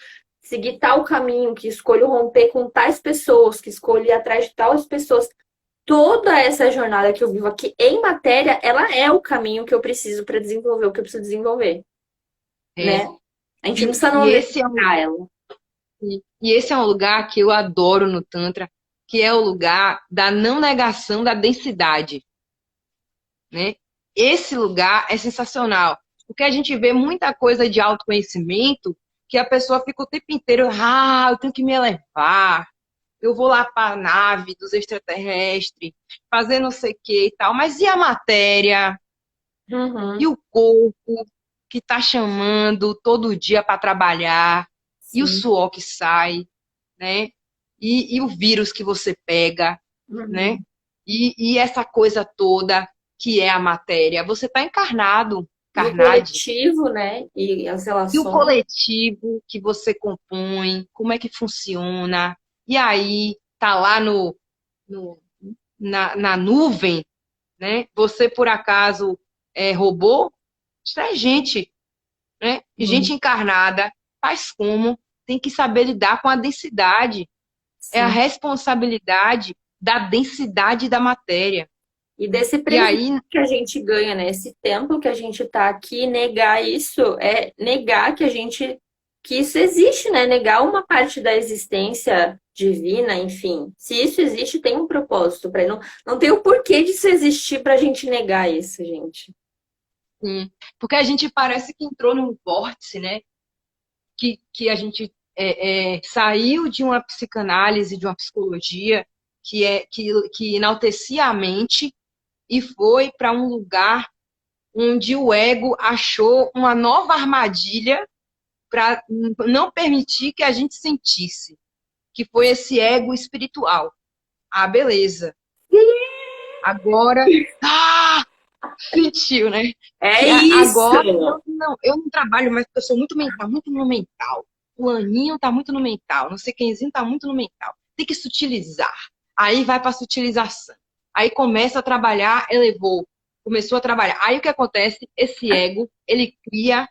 seguir tal caminho, que escolho romper com tais pessoas, que escolho ir atrás de tais pessoas, toda essa jornada que eu vivo aqui em matéria, ela é o caminho que eu preciso para desenvolver o que eu preciso desenvolver, É. né? A gente não E, precisa não e esse é um, negar ela. e esse é um lugar que eu adoro no Tantra, que é o lugar da não negação da densidade, né? Esse lugar é sensacional, porque a gente vê muita coisa de autoconhecimento que a pessoa fica o tempo inteiro, eu tenho que me elevar, eu vou lá para a nave dos extraterrestres, fazer não sei o que e tal, mas e a matéria? E Uhum, o corpo que está chamando todo dia para trabalhar? E o sim. suor que sai, né? E o vírus que você pega, né? Uhum. E essa coisa toda que é a matéria. Você está encarnado, E o carnade. coletivo, né? E as E o relações. coletivo que você compõe, como é que funciona? E aí, tá lá no, na nuvem, né? Você, por acaso, é robô? Isso é gente, né? Gente Uhum, encarnada. Faz como? Tem que saber lidar com a densidade. É a sim. responsabilidade da densidade da matéria. E desse E presente aí, que a gente ganha, né? Esse tempo que a gente tá aqui, negar isso é negar que isso existe, né? Negar uma parte da existência divina, enfim. Se isso existe, tem um propósito para não tem o porquê disso existir pra gente negar isso, gente. Sim. Porque a gente parece que entrou num vórtice, né? Que a gente saiu de uma psicanálise, de uma psicologia que enaltecia a mente e foi para um lugar onde o ego achou uma nova armadilha para não permitir que a gente sentisse, que foi esse ego espiritual. Ah, beleza. Agora, ah, sentiu, né? É Que isso! agora eu não trabalho mais porque eu sou muito mental, muito no mental. Fulaninho tá muito no mental, não sei quemzinho tá muito no mental. Tem que sutilizar. Aí vai para sutilização. Aí começa a trabalhar, elevou, começou a trabalhar. Aí o que acontece? Esse ego, ele cria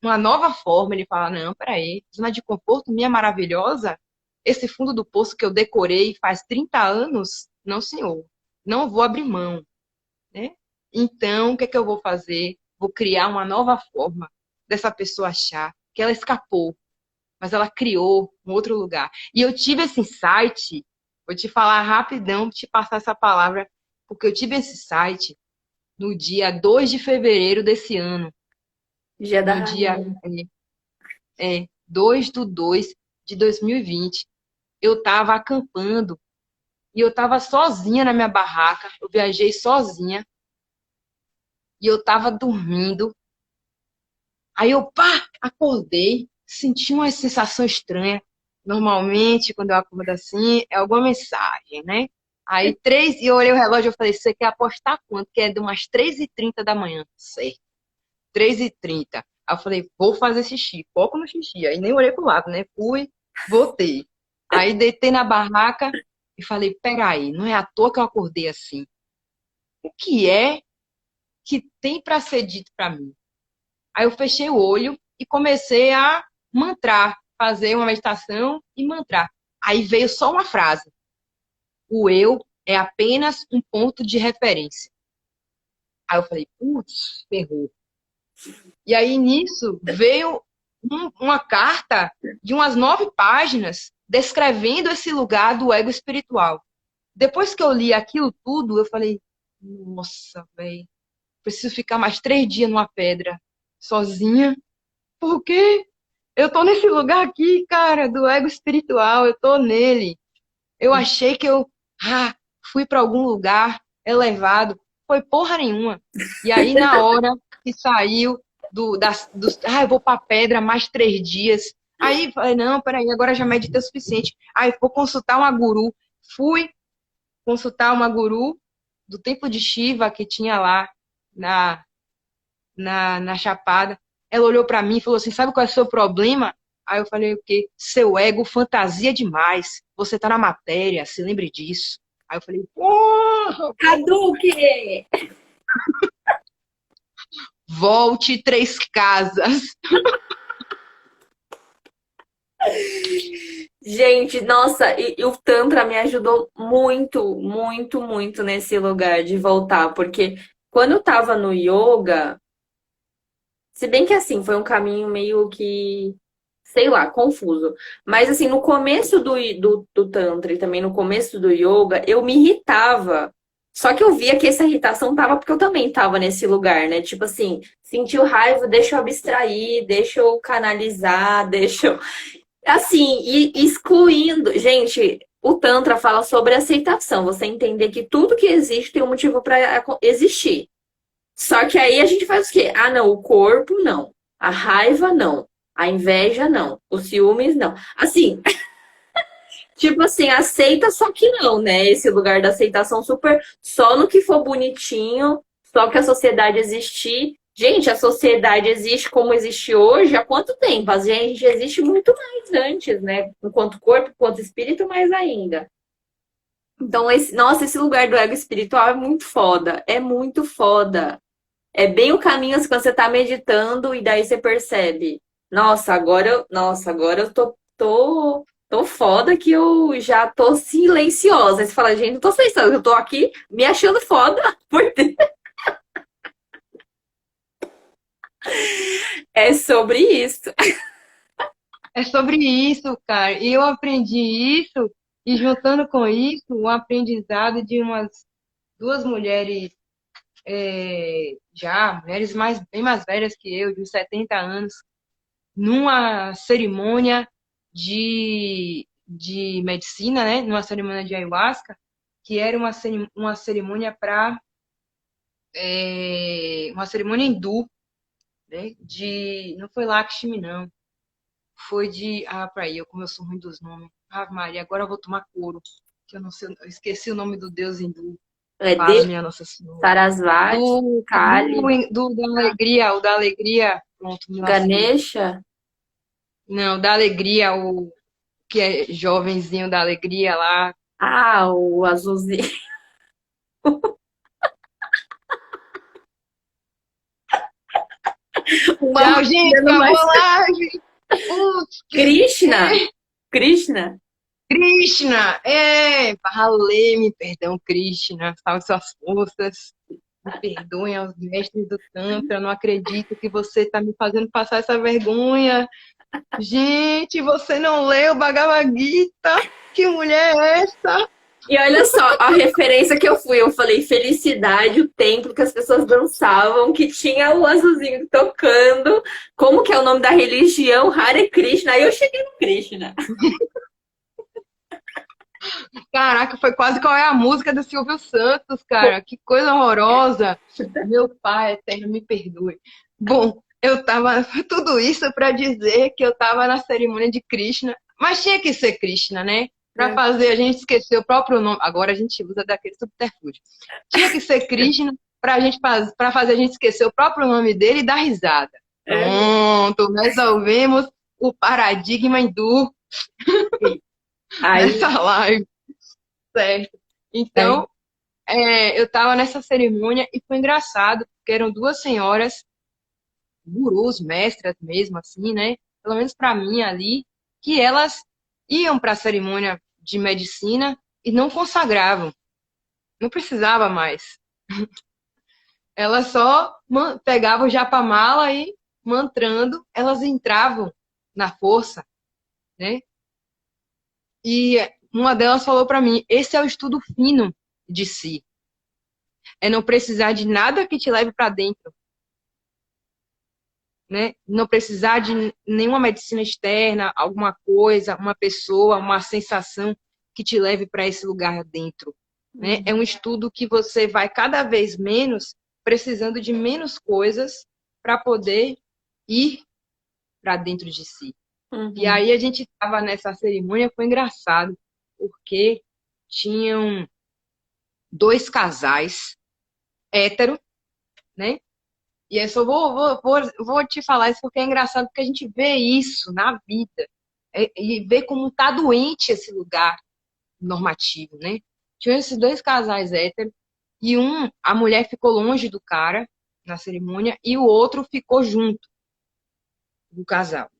uma nova forma, ele fala, não, peraí, zona de conforto minha maravilhosa, esse fundo do poço que eu decorei faz 30 anos, não, senhor, não vou abrir mão, né? Então, o que é que eu vou fazer? Vou criar uma nova forma dessa pessoa achar que ela escapou, mas ela criou um outro lugar. E eu tive esse insight, vou te falar rapidão, te passar essa palavra, porque eu tive esse insight no dia 2 de fevereiro desse ano, Dia da no dia rainha. 2 de 2020. Eu estava acampando e eu estava sozinha na minha barraca, eu viajei sozinha e eu estava dormindo. Aí eu, pá, acordei, senti uma sensação estranha. Normalmente, quando eu acordo assim, é alguma mensagem, né? Aí, e eu olhei o relógio e falei, você quer apostar quanto? Que é de umas 3h30 da manhã. Certo, 3h30. Aí eu falei, vou fazer xixi, foco no xixi. Aí nem olhei pro lado, né? Fui, voltei. Aí deitei na barraca e falei, peraí, não é à toa que eu acordei assim. O que é que tem para ser dito para mim? Aí eu fechei o olho e comecei a mantrar, fazer uma meditação e mantrar. Aí veio só uma frase: o eu é apenas um ponto de referência. Aí eu falei, putz, ferrou. E aí nisso veio uma carta de umas 9 páginas descrevendo esse lugar do ego espiritual. Depois que eu li aquilo tudo, eu falei, nossa, velho, preciso ficar mais 3 dias numa pedra, sozinha, porque eu tô nesse lugar aqui, cara, do ego espiritual, eu tô nele. Eu achei que eu fui para algum lugar elevado, foi porra nenhuma. E aí, na hora que saiu eu vou para pedra mais 3 dias. Aí, falei, não, peraí, agora já meditei o suficiente. Aí, vou consultar uma guru. Fui consultar uma guru do templo de Shiva que tinha lá na, na Chapada. Ela olhou para mim e falou assim: sabe qual é o seu problema? Aí eu falei o quê? Seu ego fantasia demais. Você tá na matéria, se lembre disso. Aí eu falei, porra, Hadouken! volte 3 casas. Gente, nossa, e o Tantra me ajudou muito, muito, muito nesse lugar de voltar, porque quando eu tava no yoga, se bem que assim, foi um caminho meio que, sei lá, confuso. Mas assim, no começo do Tantra e também no começo do yoga, eu me irritava. Só que eu via que essa irritação tava porque eu também tava nesse lugar, né? Tipo assim, sentiu raiva, deixa eu abstrair, deixa eu canalizar, deixa eu. Assim, e excluindo. Gente, o Tantra fala sobre aceitação. Você entender que tudo que existe tem um motivo para existir. Só que aí a gente faz o quê? Ah, não, o corpo não. A raiva não. A inveja não. Os ciúmes não. Assim, tipo assim, aceita, só que não, né? Esse lugar da aceitação super só no que for bonitinho, só que a sociedade existir. Gente, a sociedade existe como existe hoje há quanto tempo? A gente existe muito mais antes, né? Enquanto corpo, enquanto espírito, mais ainda. Então, nossa, esse lugar do ego espiritual é muito foda. É muito foda. É bem o caminho assim, quando você tá meditando e daí você percebe, nossa, agora eu tô foda que eu já tô silenciosa. Aí você fala, gente, não tô silenciosa, eu tô aqui me achando foda. Por Deus. É sobre isso. É sobre isso, cara. E eu aprendi isso, e juntando com isso, um aprendizado de umas 2 mulheres já mulheres bem mais velhas que eu, de uns 70 anos, numa cerimônia de medicina, né? Numa cerimônia de ayahuasca, que era uma cerimônia para uma cerimônia hindu, né? Não foi Lakshmi, não. Foi peraí, como eu sou ruim dos nomes. Ah, Maria, agora eu vou tomar couro, que eu não sei, eu esqueci o nome do deus hindu. É Paz, Deus, minha Nossa Senhora. Sarasvati, Kali, O da alegria, pronto, me lasquei. Ganesha. Não, da alegria, o que é jovenzinho da alegria lá. Ah, o azulzinho. Uma Tchau, gente, dando acabou mais. a live. Putz, Krishna? Krishna? Krishna, me perdão, Krishna, salve suas forças. Me perdoem aos mestres do Tantra, não acredito que você está me fazendo passar essa vergonha. Gente, você não leu Bhagavad Gita? Que mulher é essa? E olha só a referência que eu fui. Eu falei felicidade, o templo que as pessoas dançavam, que tinha o azulzinho tocando. Como que é o nome da religião? Hare Krishna. Aí eu cheguei no Krishna. Caraca, foi quase qual é a música do Silvio Santos, cara. Que coisa horrorosa. Meu pai eterno, me perdoe. Bom, eu tava. Tudo isso para dizer que eu tava na cerimônia de Krishna, mas tinha que ser Krishna, né? Para fazer a gente esquecer o próprio nome. Agora a gente usa daquele subterfúgio. Tinha que ser Krishna para fazer a gente esquecer o próprio nome dele e dar risada. É. Pronto, resolvemos o paradigma hindu Aí, nessa live, certo? aí. Então, eu estava nessa cerimônia e foi engraçado, porque eram duas senhoras, gurus, mestras mesmo, assim, né? Pelo menos para mim ali, que elas iam para a cerimônia de medicina e não consagravam, não precisava mais. Elas só pegavam o japamala e mantrando, elas entravam na força, né? E uma delas falou para mim: esse é o estudo fino de si, é não precisar de nada que te leve para dentro, né? Não precisar de nenhuma medicina externa, alguma coisa, uma pessoa, uma sensação que te leve para esse lugar dentro, né? É um estudo que você vai cada vez menos precisando de menos coisas para poder ir para dentro de si. E Uhum. aí a gente estava nessa cerimônia, foi engraçado, porque tinham dois casais hétero, né? E eu só vou te falar isso porque é engraçado, porque a gente vê isso na vida. E vê como tá doente esse lugar normativo, né? Tinha esses dois casais héteros, e a mulher ficou longe do cara na cerimônia, e o outro ficou junto do casal.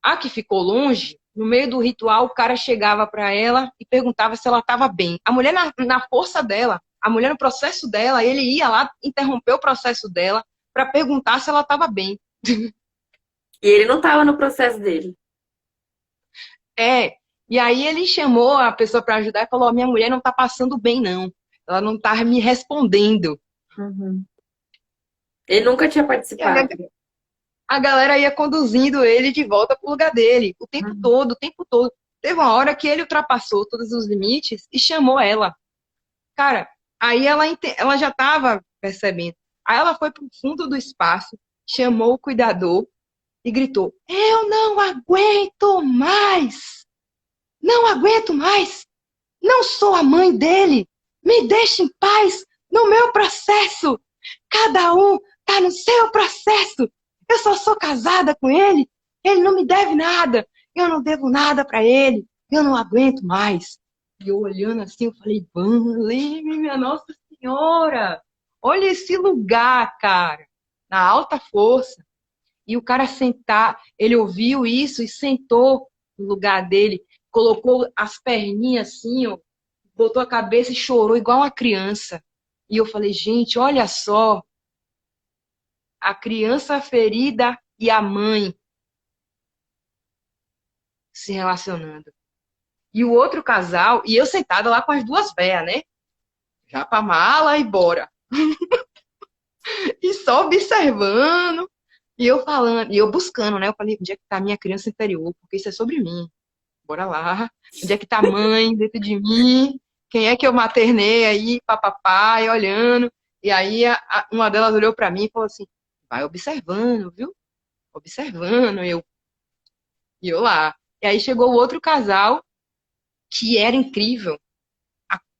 A que ficou longe, no meio do ritual, o cara chegava para ela e perguntava se ela estava bem. A mulher, na força dela, a mulher no processo dela, ele ia lá interromper o processo dela para perguntar se ela estava bem. E ele não estava no processo dele. E aí ele chamou a pessoa para ajudar e falou: minha mulher não está passando bem, não. Ela não está me respondendo. Uhum. Ele nunca tinha E a, participado. a galera ia conduzindo ele de volta para o lugar dele, o tempo Uhum. todo, o tempo todo. Teve uma hora que ele ultrapassou todos os limites e chamou ela. Cara, aí ela já estava percebendo. Aí ela foi para o fundo do espaço, chamou o cuidador e gritou: eu não aguento mais! Não aguento mais! Não sou a mãe dele! Me deixe em paz no meu processo! Cada um tá no seu processo! Eu só sou casada com ele! Ele não me deve nada! Eu não devo nada para ele! Eu não aguento mais! E eu olhando assim, eu falei: Vanleme, minha Nossa Senhora! Olha esse lugar, cara! Na alta força. E o cara sentar, ele ouviu isso e sentou no lugar dele, colocou as perninhas assim, ó, botou a cabeça e chorou igual uma criança. E eu falei, gente, olha só, a criança ferida e a mãe se relacionando. E o outro casal, e eu sentada lá com as duas véias, né? Já pra mala e bora. E só observando. E eu falando, e eu buscando, né? Eu falei, onde é que tá a minha criança interior? Porque isso é sobre mim. Bora lá. Onde é que tá a mãe dentro de mim? Quem é que eu maternei aí, papapá, e olhando. E aí uma delas olhou pra mim e falou assim, vai observando, viu? Observando, e eu lá. E aí chegou o outro casal, que era incrível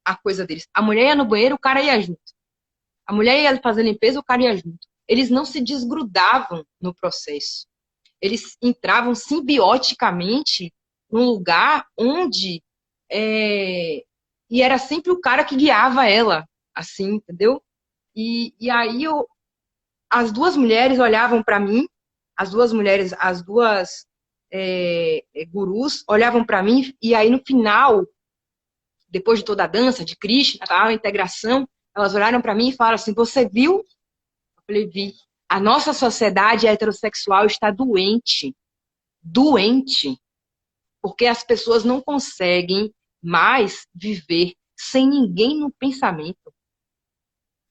a coisa deles. A mulher ia no banheiro, o cara ia junto. A mulher ia fazer limpeza, o cara ia junto. Eles não se desgrudavam no processo. Eles entravam simbioticamente num lugar onde e era sempre o cara que guiava ela, assim, entendeu? E aí as duas mulheres olhavam para mim, as duas mulheres, as duas gurus olhavam para mim, e aí no final, depois de toda a dança de Krishna, a integração, elas olharam para mim e falaram assim: você viu? Eu falei, vi. A nossa sociedade heterossexual está doente. Doente. Porque as pessoas não conseguem mais viver sem ninguém no pensamento.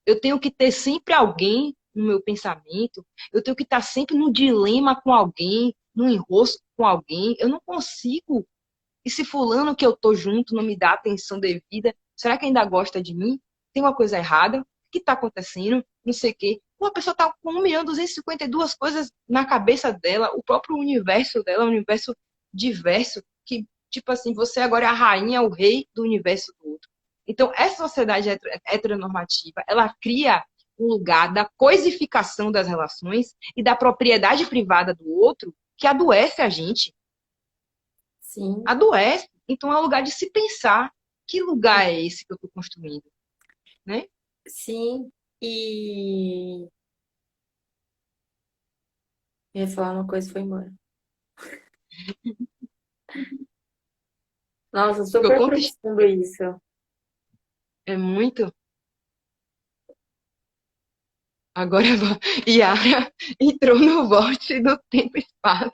Eu tenho que ter sempre alguém no meu pensamento. Eu tenho que estar sempre no dilema com alguém, no enrosco com alguém. Eu não consigo. E se fulano que eu tô junto não me dá atenção devida, será que ainda gosta de mim? Tem uma coisa errada? O que está acontecendo? Não sei o quê. Uma pessoa está com 1.252.000 coisas na cabeça dela, o próprio universo dela, um universo diverso, que, tipo assim, você agora é a rainha, o rei do universo do outro. Então, essa sociedade heteronormativa, ela cria um lugar da coisificação das relações e da propriedade privada do outro que adoece a gente. Sim, Adoece. Então é um lugar de se pensar que lugar é esse que eu estou construindo, né? sim. E eu ia falar uma coisa e foi embora. Nossa, Ficou super profundo isso. é muito. Agora Yara entrou no vórtice do tempo e espaço.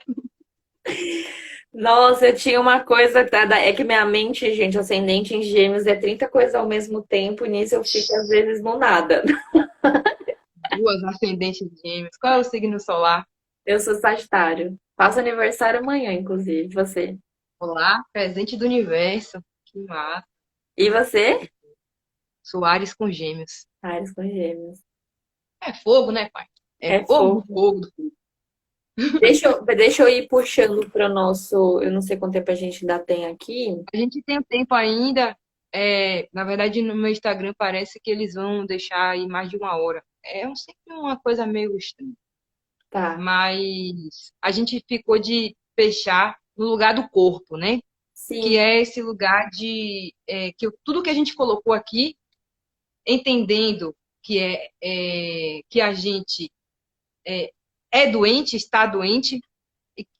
Nossa, eu tinha uma coisa, é que minha mente, gente, ascendente em gêmeos é 30 coisas ao mesmo tempo, e nisso eu fico às vezes no nada. Duas ascendentes gêmeas. Qual é o signo solar? Eu sou Sagitário. Faço aniversário amanhã, inclusive, você. Olá, presente do universo. Que massa. E você? Soares com gêmeos. Áries com gêmeos. É fogo, né, pai? É É fogo, fogo. fogo do fogo. Deixa eu ir puxando para o nosso. Eu não sei quanto tempo a gente ainda tem aqui. A gente tem um tempo ainda. Na verdade, no meu Instagram parece que eles vão deixar aí mais de 1 hora. Sempre uma coisa meio estranha. Tá. Mas a gente ficou de fechar no lugar do corpo, né? Que Sim. é esse lugar tudo que a gente colocou aqui, entendendo que a gente é doente, está doente,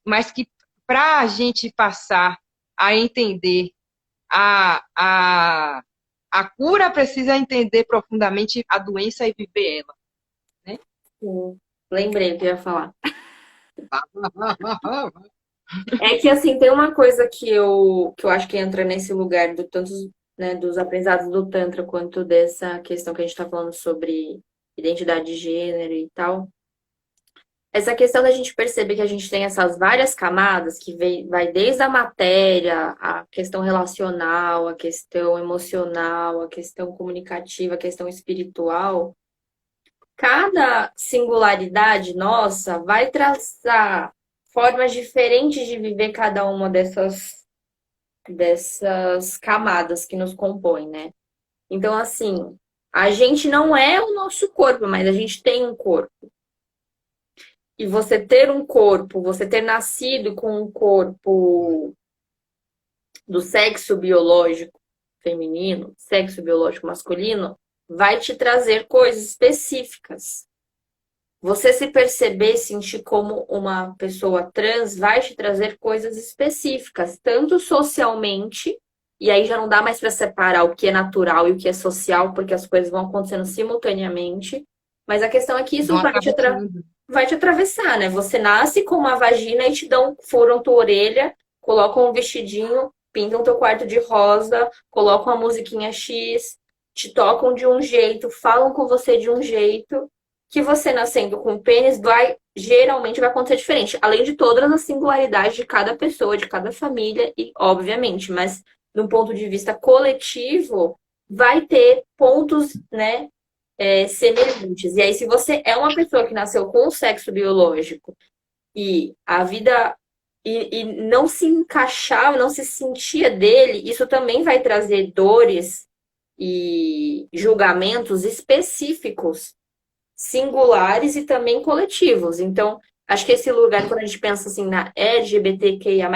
mas que para a gente passar a entender a, a cura, precisa entender profundamente a doença e viver ela, né? Sim. Lembrei o que eu ia falar. É que assim, tem uma coisa que eu acho que entra nesse lugar do tanto, né, dos aprendizados do Tantra quanto dessa questão que a gente está falando sobre identidade de gênero e tal. Essa questão da gente perceber que a gente tem essas várias camadas que vai desde a matéria, a questão relacional, a questão emocional, a questão comunicativa, a questão espiritual. Cada singularidade nossa vai traçar formas diferentes de viver cada uma dessas camadas que nos compõem, né? Então, assim, a gente não é o nosso corpo, mas a gente tem um corpo. E você ter um corpo, você ter nascido com um corpo do sexo biológico feminino, sexo biológico masculino, vai te trazer coisas específicas. Você se perceber, sentir como uma pessoa trans, vai te trazer coisas específicas, tanto socialmente, e aí já não dá mais para separar o que é natural e o que é social, porque as coisas vão acontecendo simultaneamente. Mas a questão é que isso Vão atravessando. vai te atravessar, né? Você nasce com uma vagina e te dão, furam tua orelha, colocam um vestidinho, pintam teu quarto de rosa, colocam a musiquinha X, te tocam de um jeito, falam com você de um jeito, que você nascendo com pênis geralmente vai acontecer diferente, além de todas as singularidades de cada pessoa, de cada família, e obviamente, mas de um ponto de vista coletivo, vai ter pontos, né, semelhantes. E aí, se você é uma pessoa que nasceu com o sexo biológico e a vida e não se encaixava, não se sentia dele, isso também vai trazer dores e julgamentos específicos, singulares e também coletivos. Então, acho que esse lugar, quando a gente pensa assim na LGBTQIA+,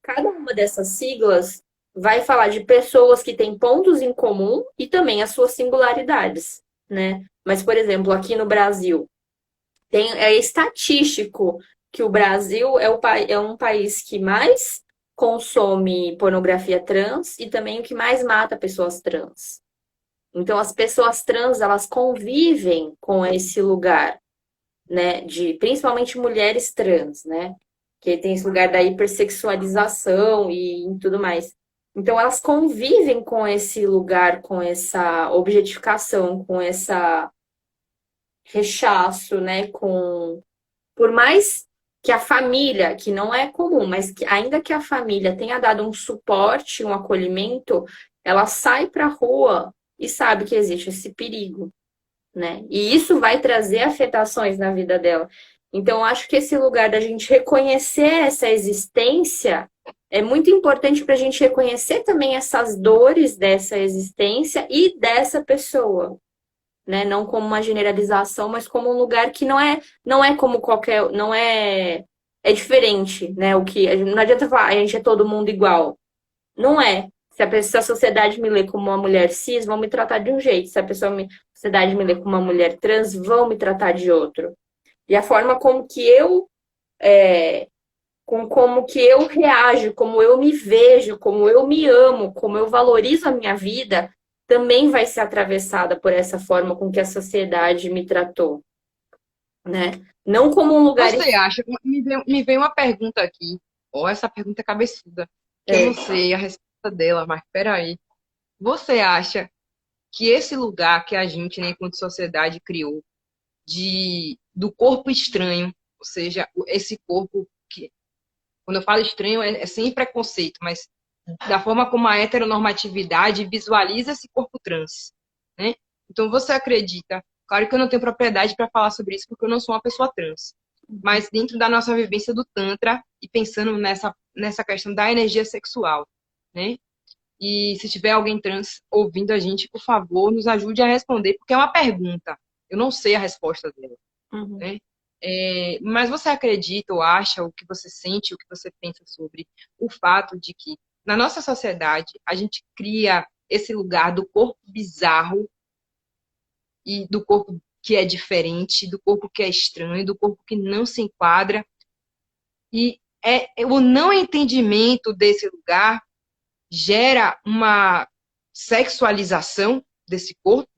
cada uma dessas siglas vai falar de pessoas que têm pontos em comum e também as suas singularidades, né? Mas, por exemplo, aqui no Brasil, é estatístico que o Brasil é um país que mais consome pornografia trans e também o que mais mata pessoas trans. Então, as pessoas trans, elas convivem com esse lugar, né, de principalmente mulheres trans, né, que tem esse lugar da hipersexualização e tudo mais. Então, elas convivem com esse lugar, com essa objetificação, com essa rechaço, né, com por mais que a família, que não é comum, mas que ainda que a família tenha dado um suporte, um acolhimento, ela sai para a rua e sabe que existe esse perigo, né? E isso vai trazer afetações na vida dela. Então, acho que esse lugar da gente reconhecer essa existência é muito importante para a gente reconhecer também essas dores dessa existência e dessa pessoa, né? Não como uma generalização, mas como um lugar que não é como qualquer, não é diferente, né? O que não adianta falar, a gente é todo mundo igual. Não é. Se a sociedade me lê como uma mulher cis, vão me tratar de um jeito. Se a sociedade me lê como uma mulher trans, vão me tratar de outro. E a forma como que como que eu reajo, como eu me vejo, como eu me amo, como eu valorizo a minha vida, também vai ser atravessada por essa forma com que a sociedade me tratou, né? Não como um lugar. Você acha? Me vem uma pergunta aqui. Ó, essa pergunta é cabeçuda. Que eu É, não sei a resposta dela, mas peraí. Você acha que esse lugar que a gente, né, enquanto sociedade, criou do corpo estranho, ou seja, esse corpo que, quando eu falo estranho, é sem preconceito, mas da forma como a heteronormatividade visualiza esse corpo trans, né? Então, você acredita? Claro que eu não tenho propriedade para falar sobre isso, porque eu não sou uma pessoa trans. Mas dentro da nossa vivência do Tantra e pensando nessa questão da energia sexual, né? E se tiver alguém trans ouvindo a gente, por favor, nos ajude a responder, porque é uma pergunta. Eu não sei a resposta dela, uhum. né? Mas você acredita ou acha, o que você sente, o que você pensa sobre o fato de que na nossa sociedade a gente cria esse lugar do corpo bizarro e do corpo que é diferente, do corpo que é estranho, do corpo que não se enquadra, e o não entendimento desse lugar gera uma sexualização desse corpo?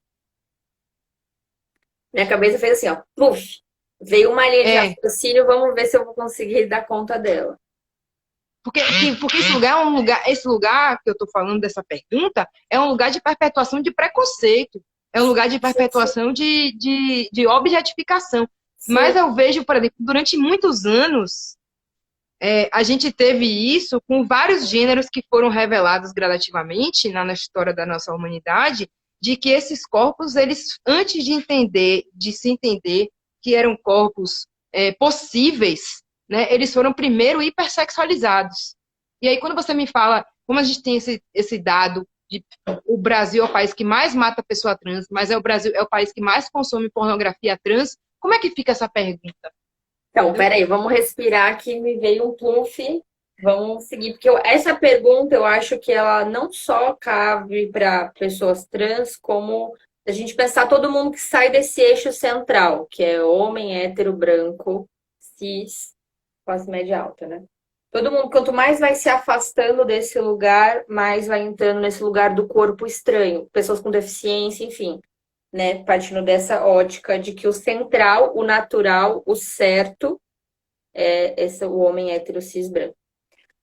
Minha cabeça fez assim, ó, puf, veio uma linha de É, raciocínio, vamos ver se eu vou conseguir dar conta dela. porque esse lugar que eu estou falando dessa pergunta é um lugar de perpetuação de preconceito, é um lugar de perpetuação de objetificação. Mas Sim, eu vejo, por exemplo, durante muitos anos, a gente teve isso com vários gêneros que foram revelados gradativamente na história da nossa humanidade, de que esses corpos, eles, antes de se entender que eram corpos possíveis, né, eles foram primeiro hipersexualizados. E aí, quando você me fala, como a gente tem esse dado de o Brasil é o país que mais mata pessoa trans, mas o Brasil é o país que mais consome pornografia trans, como é que fica essa pergunta? então, Entendeu? peraí, vamos respirar que me veio um pluf. Vamos seguir, porque essa pergunta eu acho que ela não só cabe para pessoas trans, como a gente pensar todo mundo que sai desse eixo central, que é homem, hétero, branco, cis, classe média alta, né? Todo mundo, quanto mais vai se afastando desse lugar, mais vai entrando nesse lugar do corpo estranho, pessoas com deficiência, enfim, né? Partindo dessa ótica de que o central, o natural, o certo o homem hétero cis branco.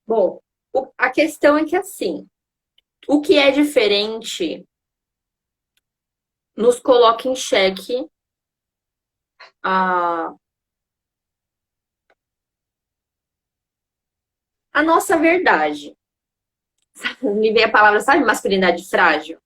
Bom, a questão é que assim, o que é diferente nos coloca em xeque a, a nossa verdade. Me vem a palavra, sabe, masculinidade frágil?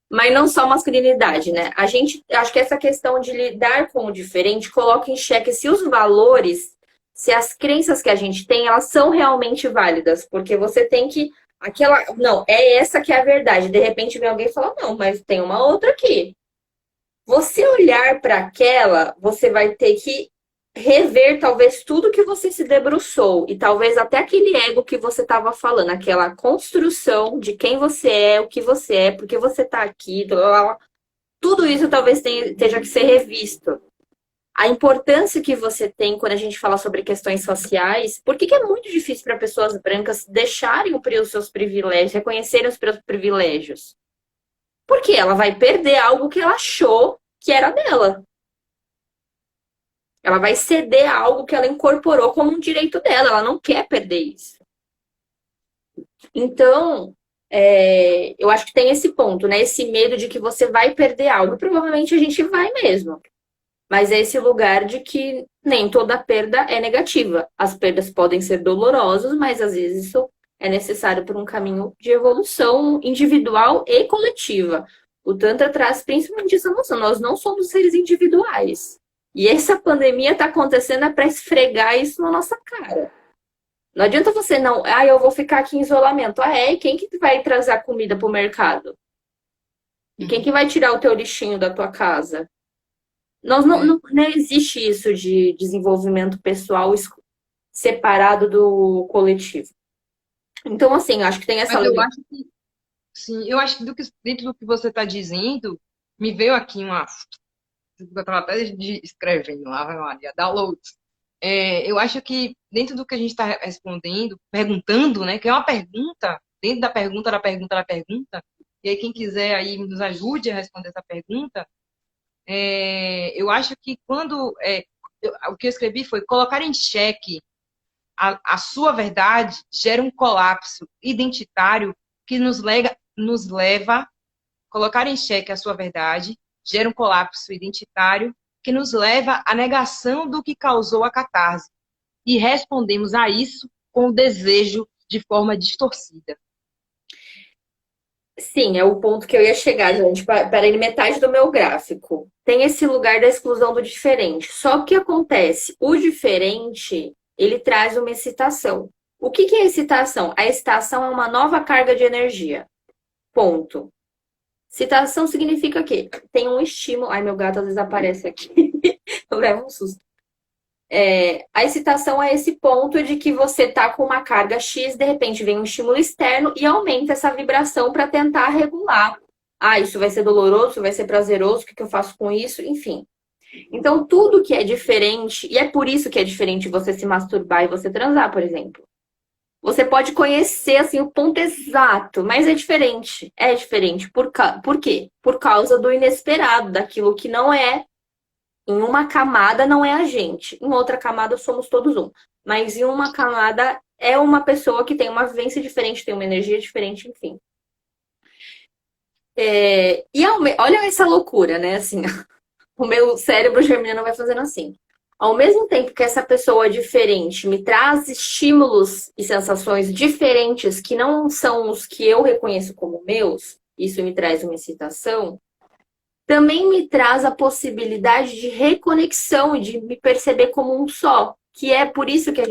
Mas não só masculinidade, né? A gente, acho que essa questão de lidar com o diferente coloca em xeque se os valores, se as crenças que a gente tem, elas são realmente válidas, porque você tem que aquela, não, é essa que é a verdade. De repente vem alguém e fala: "Não, mas tem uma outra aqui". Você olhar para aquela, você vai ter que rever talvez tudo que você se debruçou e talvez até aquele ego que você estava falando, aquela construção de quem você é, o que você é, porque você está aqui, blá, blá, blá. Tudo isso talvez tenha que ser revisto. A importância que você tem quando a gente fala sobre questões sociais, por que é muito difícil para pessoas brancas deixarem os seus privilégios, reconhecerem os seus privilégios? Porque ela vai perder algo que ela achou que era dela. Ela vai ceder a algo que ela incorporou como um direito dela. Ela não quer perder isso. Então, eu acho que tem esse ponto, né? Esse medo de que você vai perder algo. Provavelmente a gente vai mesmo. Mas é esse lugar de que nem toda perda é negativa. As perdas podem ser dolorosas, mas às vezes isso é necessário por um caminho de evolução individual e coletiva. O Tantra traz principalmente essa noção. Nós não somos seres individuais. E essa pandemia está acontecendo para esfregar isso na nossa cara. Não adianta você não, eu vou ficar aqui em isolamento. E quem que vai trazer a comida para o mercado? E quem que vai tirar o teu lixinho da tua casa? Nós não existe isso de desenvolvimento pessoal separado do coletivo. Então, assim, acho que tem essa Mas eu lei. acho que, sim, eu acho que dentro do que você está dizendo, me veio aqui uma. Eu estava até escrevendo lá, Ave Maria, downloads. Eu acho que dentro do que a gente está respondendo, perguntando, né, que é uma pergunta, dentro da pergunta, da pergunta, da pergunta, e aí quem quiser aí nos ajude a responder essa pergunta, eu acho que o que eu escrevi foi colocar em xeque a sua verdade gera um colapso identitário que nos leva colocar em xeque a sua verdade gera um colapso identitário que nos leva à negação do que causou a catarse. E respondemos a isso com o desejo de forma distorcida. Sim, é o ponto que eu ia chegar, gente. Para metade do meu gráfico. Tem esse lugar da exclusão do diferente. Só que acontece, o diferente, ele traz uma excitação. O que é excitação? A excitação é uma nova carga de energia. Ponto. Excitação significa o quê? Tem um estímulo. Ai, meu gato às vezes aparece aqui. Eu levo um susto. A excitação é esse ponto de que você tá com uma carga X, de repente vem um estímulo externo e aumenta essa vibração para tentar regular. Isso vai ser doloroso, isso vai ser prazeroso, o que eu faço com isso? Enfim. Então, tudo que é diferente, e é por isso que é diferente você se masturbar e você transar, por exemplo. Você pode conhecer assim o ponto exato, mas é diferente. É diferente. Por quê? Por causa do inesperado, daquilo que não é. Em uma camada não é a gente, em outra camada somos todos um. Mas em uma camada é uma pessoa que tem uma vivência diferente, tem uma energia diferente, enfim. Olha essa loucura, né? Assim, o meu cérebro germinando vai fazendo assim. Ao mesmo tempo que essa pessoa diferente me traz estímulos e sensações diferentes que não são os que eu reconheço como meus, isso me traz uma excitação, também me traz a possibilidade de reconexão e de me perceber como um só. Que é por isso que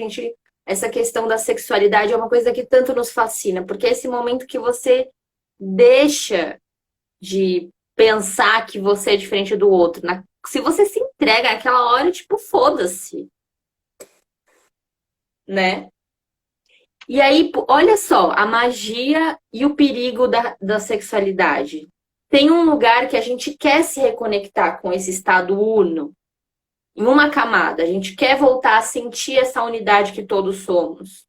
essa questão da sexualidade é uma coisa que tanto nos fascina, porque é esse momento que você deixa de pensar que você é diferente do outro. Se você se entrega naquela hora, tipo, foda-se, né? E aí, olha só, a magia e o perigo da sexualidade. Tem um lugar que a gente quer se reconectar com esse estado uno, em uma camada. A gente quer voltar a sentir essa unidade que todos somos.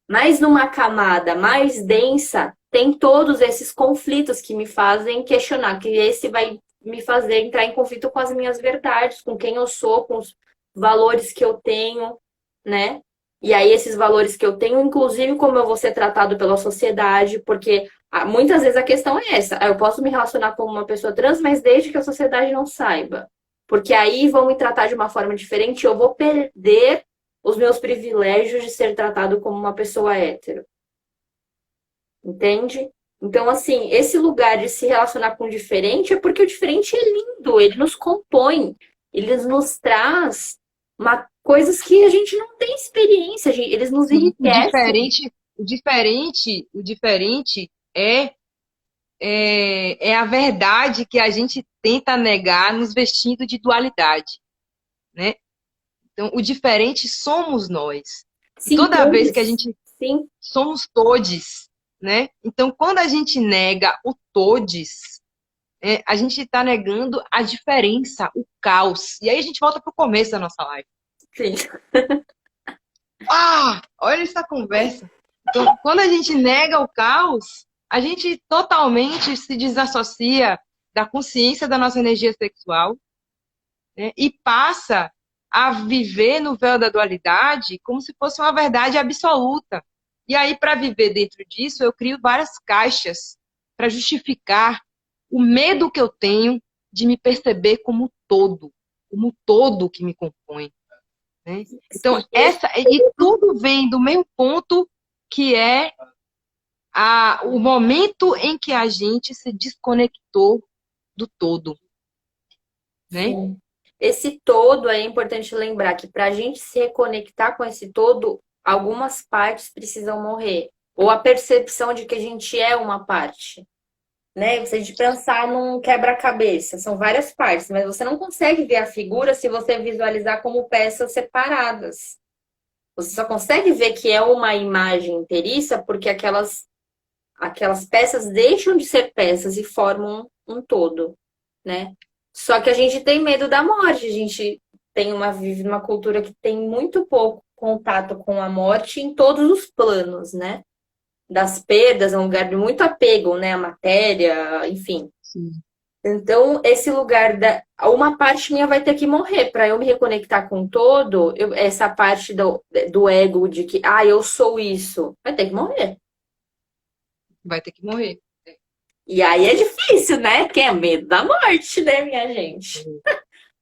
Mas numa camada mais densa, tem todos esses conflitos que me fazem questionar, que esse vai me fazer entrar em conflito com as minhas verdades, com quem eu sou, com os valores que eu tenho, né? E aí esses valores que eu tenho, inclusive como eu vou ser tratado pela sociedade, porque Muitas vezes a questão é essa. Eu posso me relacionar como uma pessoa trans, mas desde que a sociedade não saiba. Porque aí vão me tratar de uma forma diferente e eu vou perder os meus privilégios de ser tratado como uma pessoa hétero. Entende? Então, assim, esse lugar de se relacionar com o diferente é porque o diferente é lindo, ele nos compõe, ele nos traz coisas que a gente não tem experiência, eles nos Sim, enriquecem. o diferente é a verdade que a gente tenta negar nos vestindo de dualidade, né? Então, o diferente somos nós. E Sim, toda vez que a todos. gente Sim, somos todes, né? Então, quando a gente nega o todes, a gente está negando a diferença, o caos. E aí a gente volta para o começo da nossa live. sim. Ah, olha essa conversa. Então, quando a gente nega o caos, a gente totalmente se desassocia da consciência da nossa energia sexual, né, e passa a viver no véu da dualidade como se fosse uma verdade absoluta. E aí, para viver dentro disso, eu crio várias caixas para justificar o medo que eu tenho de me perceber como todo que me compõe, né? Então, Sim, esse e tudo vem do mesmo ponto, que é o momento em que a gente se desconectou do todo, né? Sim. Esse todo é importante lembrar que para a gente se reconectar com esse todo, algumas partes precisam morrer. Ou a percepção de que a gente é uma parte. Né? Você de pensar num quebra-cabeça, são várias partes, mas você não consegue ver a figura se você visualizar como peças separadas. Você só consegue ver que é uma imagem inteiriça porque aquelas peças deixam de ser peças e formam um todo, né? Só que a gente tem medo da morte, a gente vive numa cultura que tem muito pouco contato com a morte em todos os planos, né? Das perdas, é um lugar de muito apego, né? A matéria, enfim. Sim. Então, esse lugar uma parte minha vai ter que morrer para eu me reconectar com o todo. Essa parte do ego de que, eu sou isso, vai ter que morrer. Vai ter que morrer. E aí é difícil, né? Que é medo da morte, né, minha gente?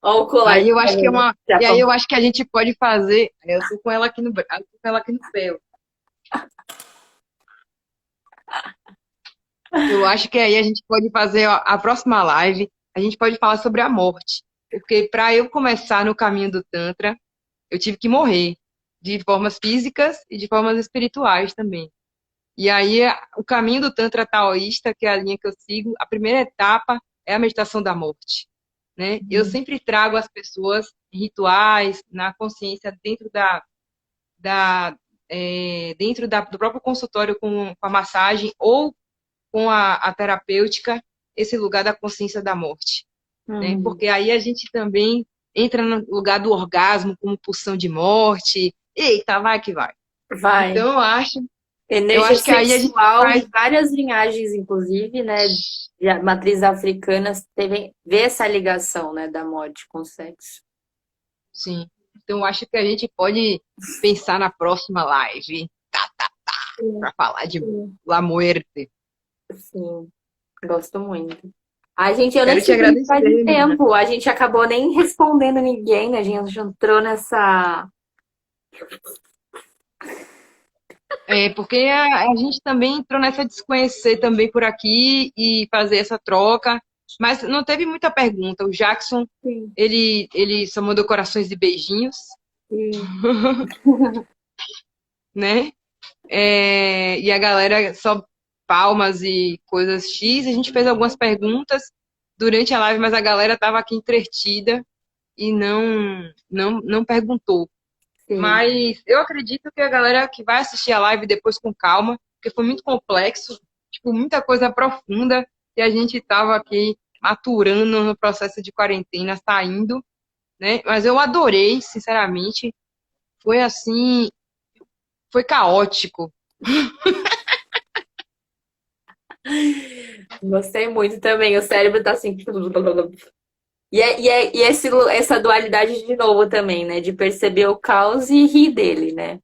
Olha o colar Aí de eu acho que é pedra. uma. E aí eu acho que a gente pode fazer. Eu tô com ela aqui no, eu tô com ela aqui no pé. Eu acho que aí a gente pode fazer a próxima live. A gente pode falar sobre a morte. Porque para eu começar no caminho do Tantra, eu tive que morrer. De formas físicas e de formas espirituais também. E aí, o caminho do Tantra taoísta, que é a linha que eu sigo, a primeira etapa é a meditação da morte, né? Eu sempre trago as pessoas em rituais, na consciência, do próprio consultório com a massagem ou com a terapêutica, esse lugar da consciência da morte, né? Uhum. Porque aí a gente também entra no lugar do orgasmo como pulsão de morte. Eita, vai que vai. Vai. Então, eu Energia acho que aí a gente sexual faz. de várias linhagens, inclusive, né? De matriz africana, vê essa ligação, né, da morte com o sexo. Sim. Então, eu acho que a gente pode pensar na próxima live Sim, para falar de sim, La Muerte. sim. Gosto muito. Ai, gente, eu nem Quero te sei como agradecer, faz de menina. tempo. A gente acabou nem respondendo ninguém, né? A gente entrou nessa. Porque a gente também entrou nessa de se conhecer também por aqui e fazer essa troca, mas não teve muita pergunta. O Jackson, Sim, ele só mandou corações e beijinhos, sim. né? E a galera só palmas e coisas X. A gente fez algumas perguntas durante a live, mas a galera estava aqui entretida e não perguntou. Sim. Mas eu acredito que a galera que vai assistir a live depois com calma, porque foi muito complexo, tipo, muita coisa profunda que a gente estava aqui maturando no processo de quarentena, saindo, né? Mas eu adorei, sinceramente. Foi assim, foi caótico. Gostei muito também. O cérebro tá assim. E essa dualidade de novo também, né? De perceber o caos e rir dele, né?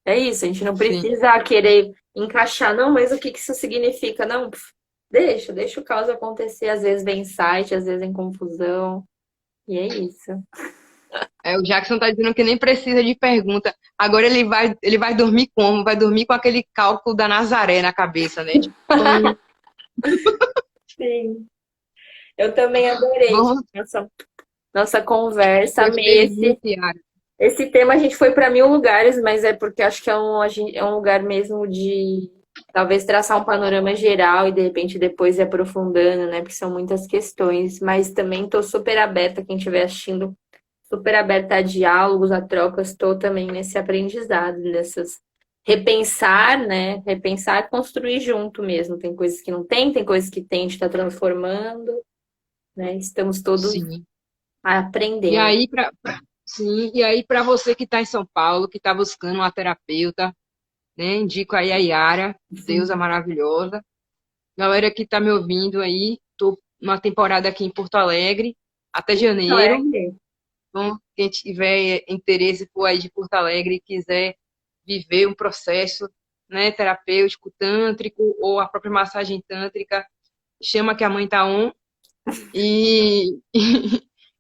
É isso, a gente não Sim, precisa querer encaixar, não, mas o que que isso significa? Não, deixa o caos acontecer, às vezes vem insight, às vezes vem confusão, e é isso. o Jackson tá dizendo que nem precisa de pergunta. Agora ele vai dormir como? Vai dormir com aquele cálculo da Nazaré na cabeça, né? Tipo, pum, Sim. Eu também adorei vamos, nossa conversa, gostei amei muito, Yara. esse tema. A gente foi para mil lugares, mas é porque acho que é um lugar mesmo de talvez traçar um panorama geral e de repente depois ir aprofundando, né? Porque são muitas questões, mas também estou super aberta, quem estiver assistindo, super aberta a diálogos, a trocas, estou também nesse aprendizado, nessas repensar, né? Repensar, construir junto mesmo. Tem coisas que não tem, tem coisas que tem, a gente está transformando, né? Estamos todos Sim. E aprendendo. aí, sim, e aí para você que está em São Paulo, que está buscando uma terapeuta, né? Indico aí a Yara, deusa maravilhosa. Galera que está me ouvindo aí, tô uma temporada aqui em Porto Alegre até janeiro. Alegre. Então, quem tiver interesse por aí de Porto Alegre e quiser viver um processo, né, terapêutico, tântrico ou a própria massagem tântrica, chama que a mãe tá on. E,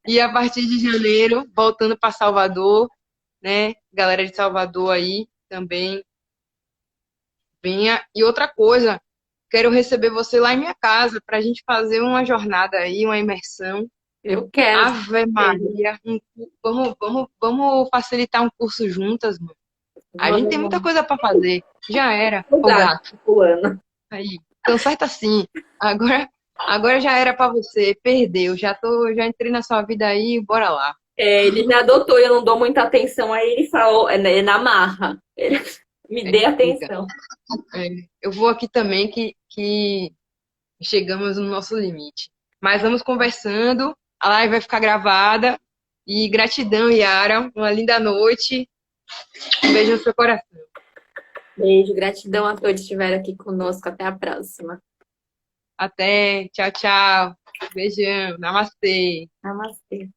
e a partir de janeiro, voltando para Salvador, né? Galera de Salvador aí também venha. E outra coisa, quero receber você lá em minha casa para a gente fazer uma jornada aí, uma imersão. Eu quero. Ave Maria, vamos facilitar um curso juntas, mano. A gente tem muita Vamos coisa para fazer. Já era, o mudar gato. o ano. Aí, então certo assim. Agora já era para você, perdeu. Já entrei na sua vida aí, bora lá. É, ele me adotou e eu não dou muita atenção. Aí ele falou, é na marra. Ele me É, dê fica. atenção. É, eu vou aqui também que chegamos no nosso limite. Mas vamos conversando. A live vai ficar gravada. E gratidão, Yara. Uma linda noite. Um beijo no seu coração. Beijo, gratidão a todos que estiveram aqui conosco. Até a próxima. Até. Tchau, tchau. Beijão. Namastê. Namastê.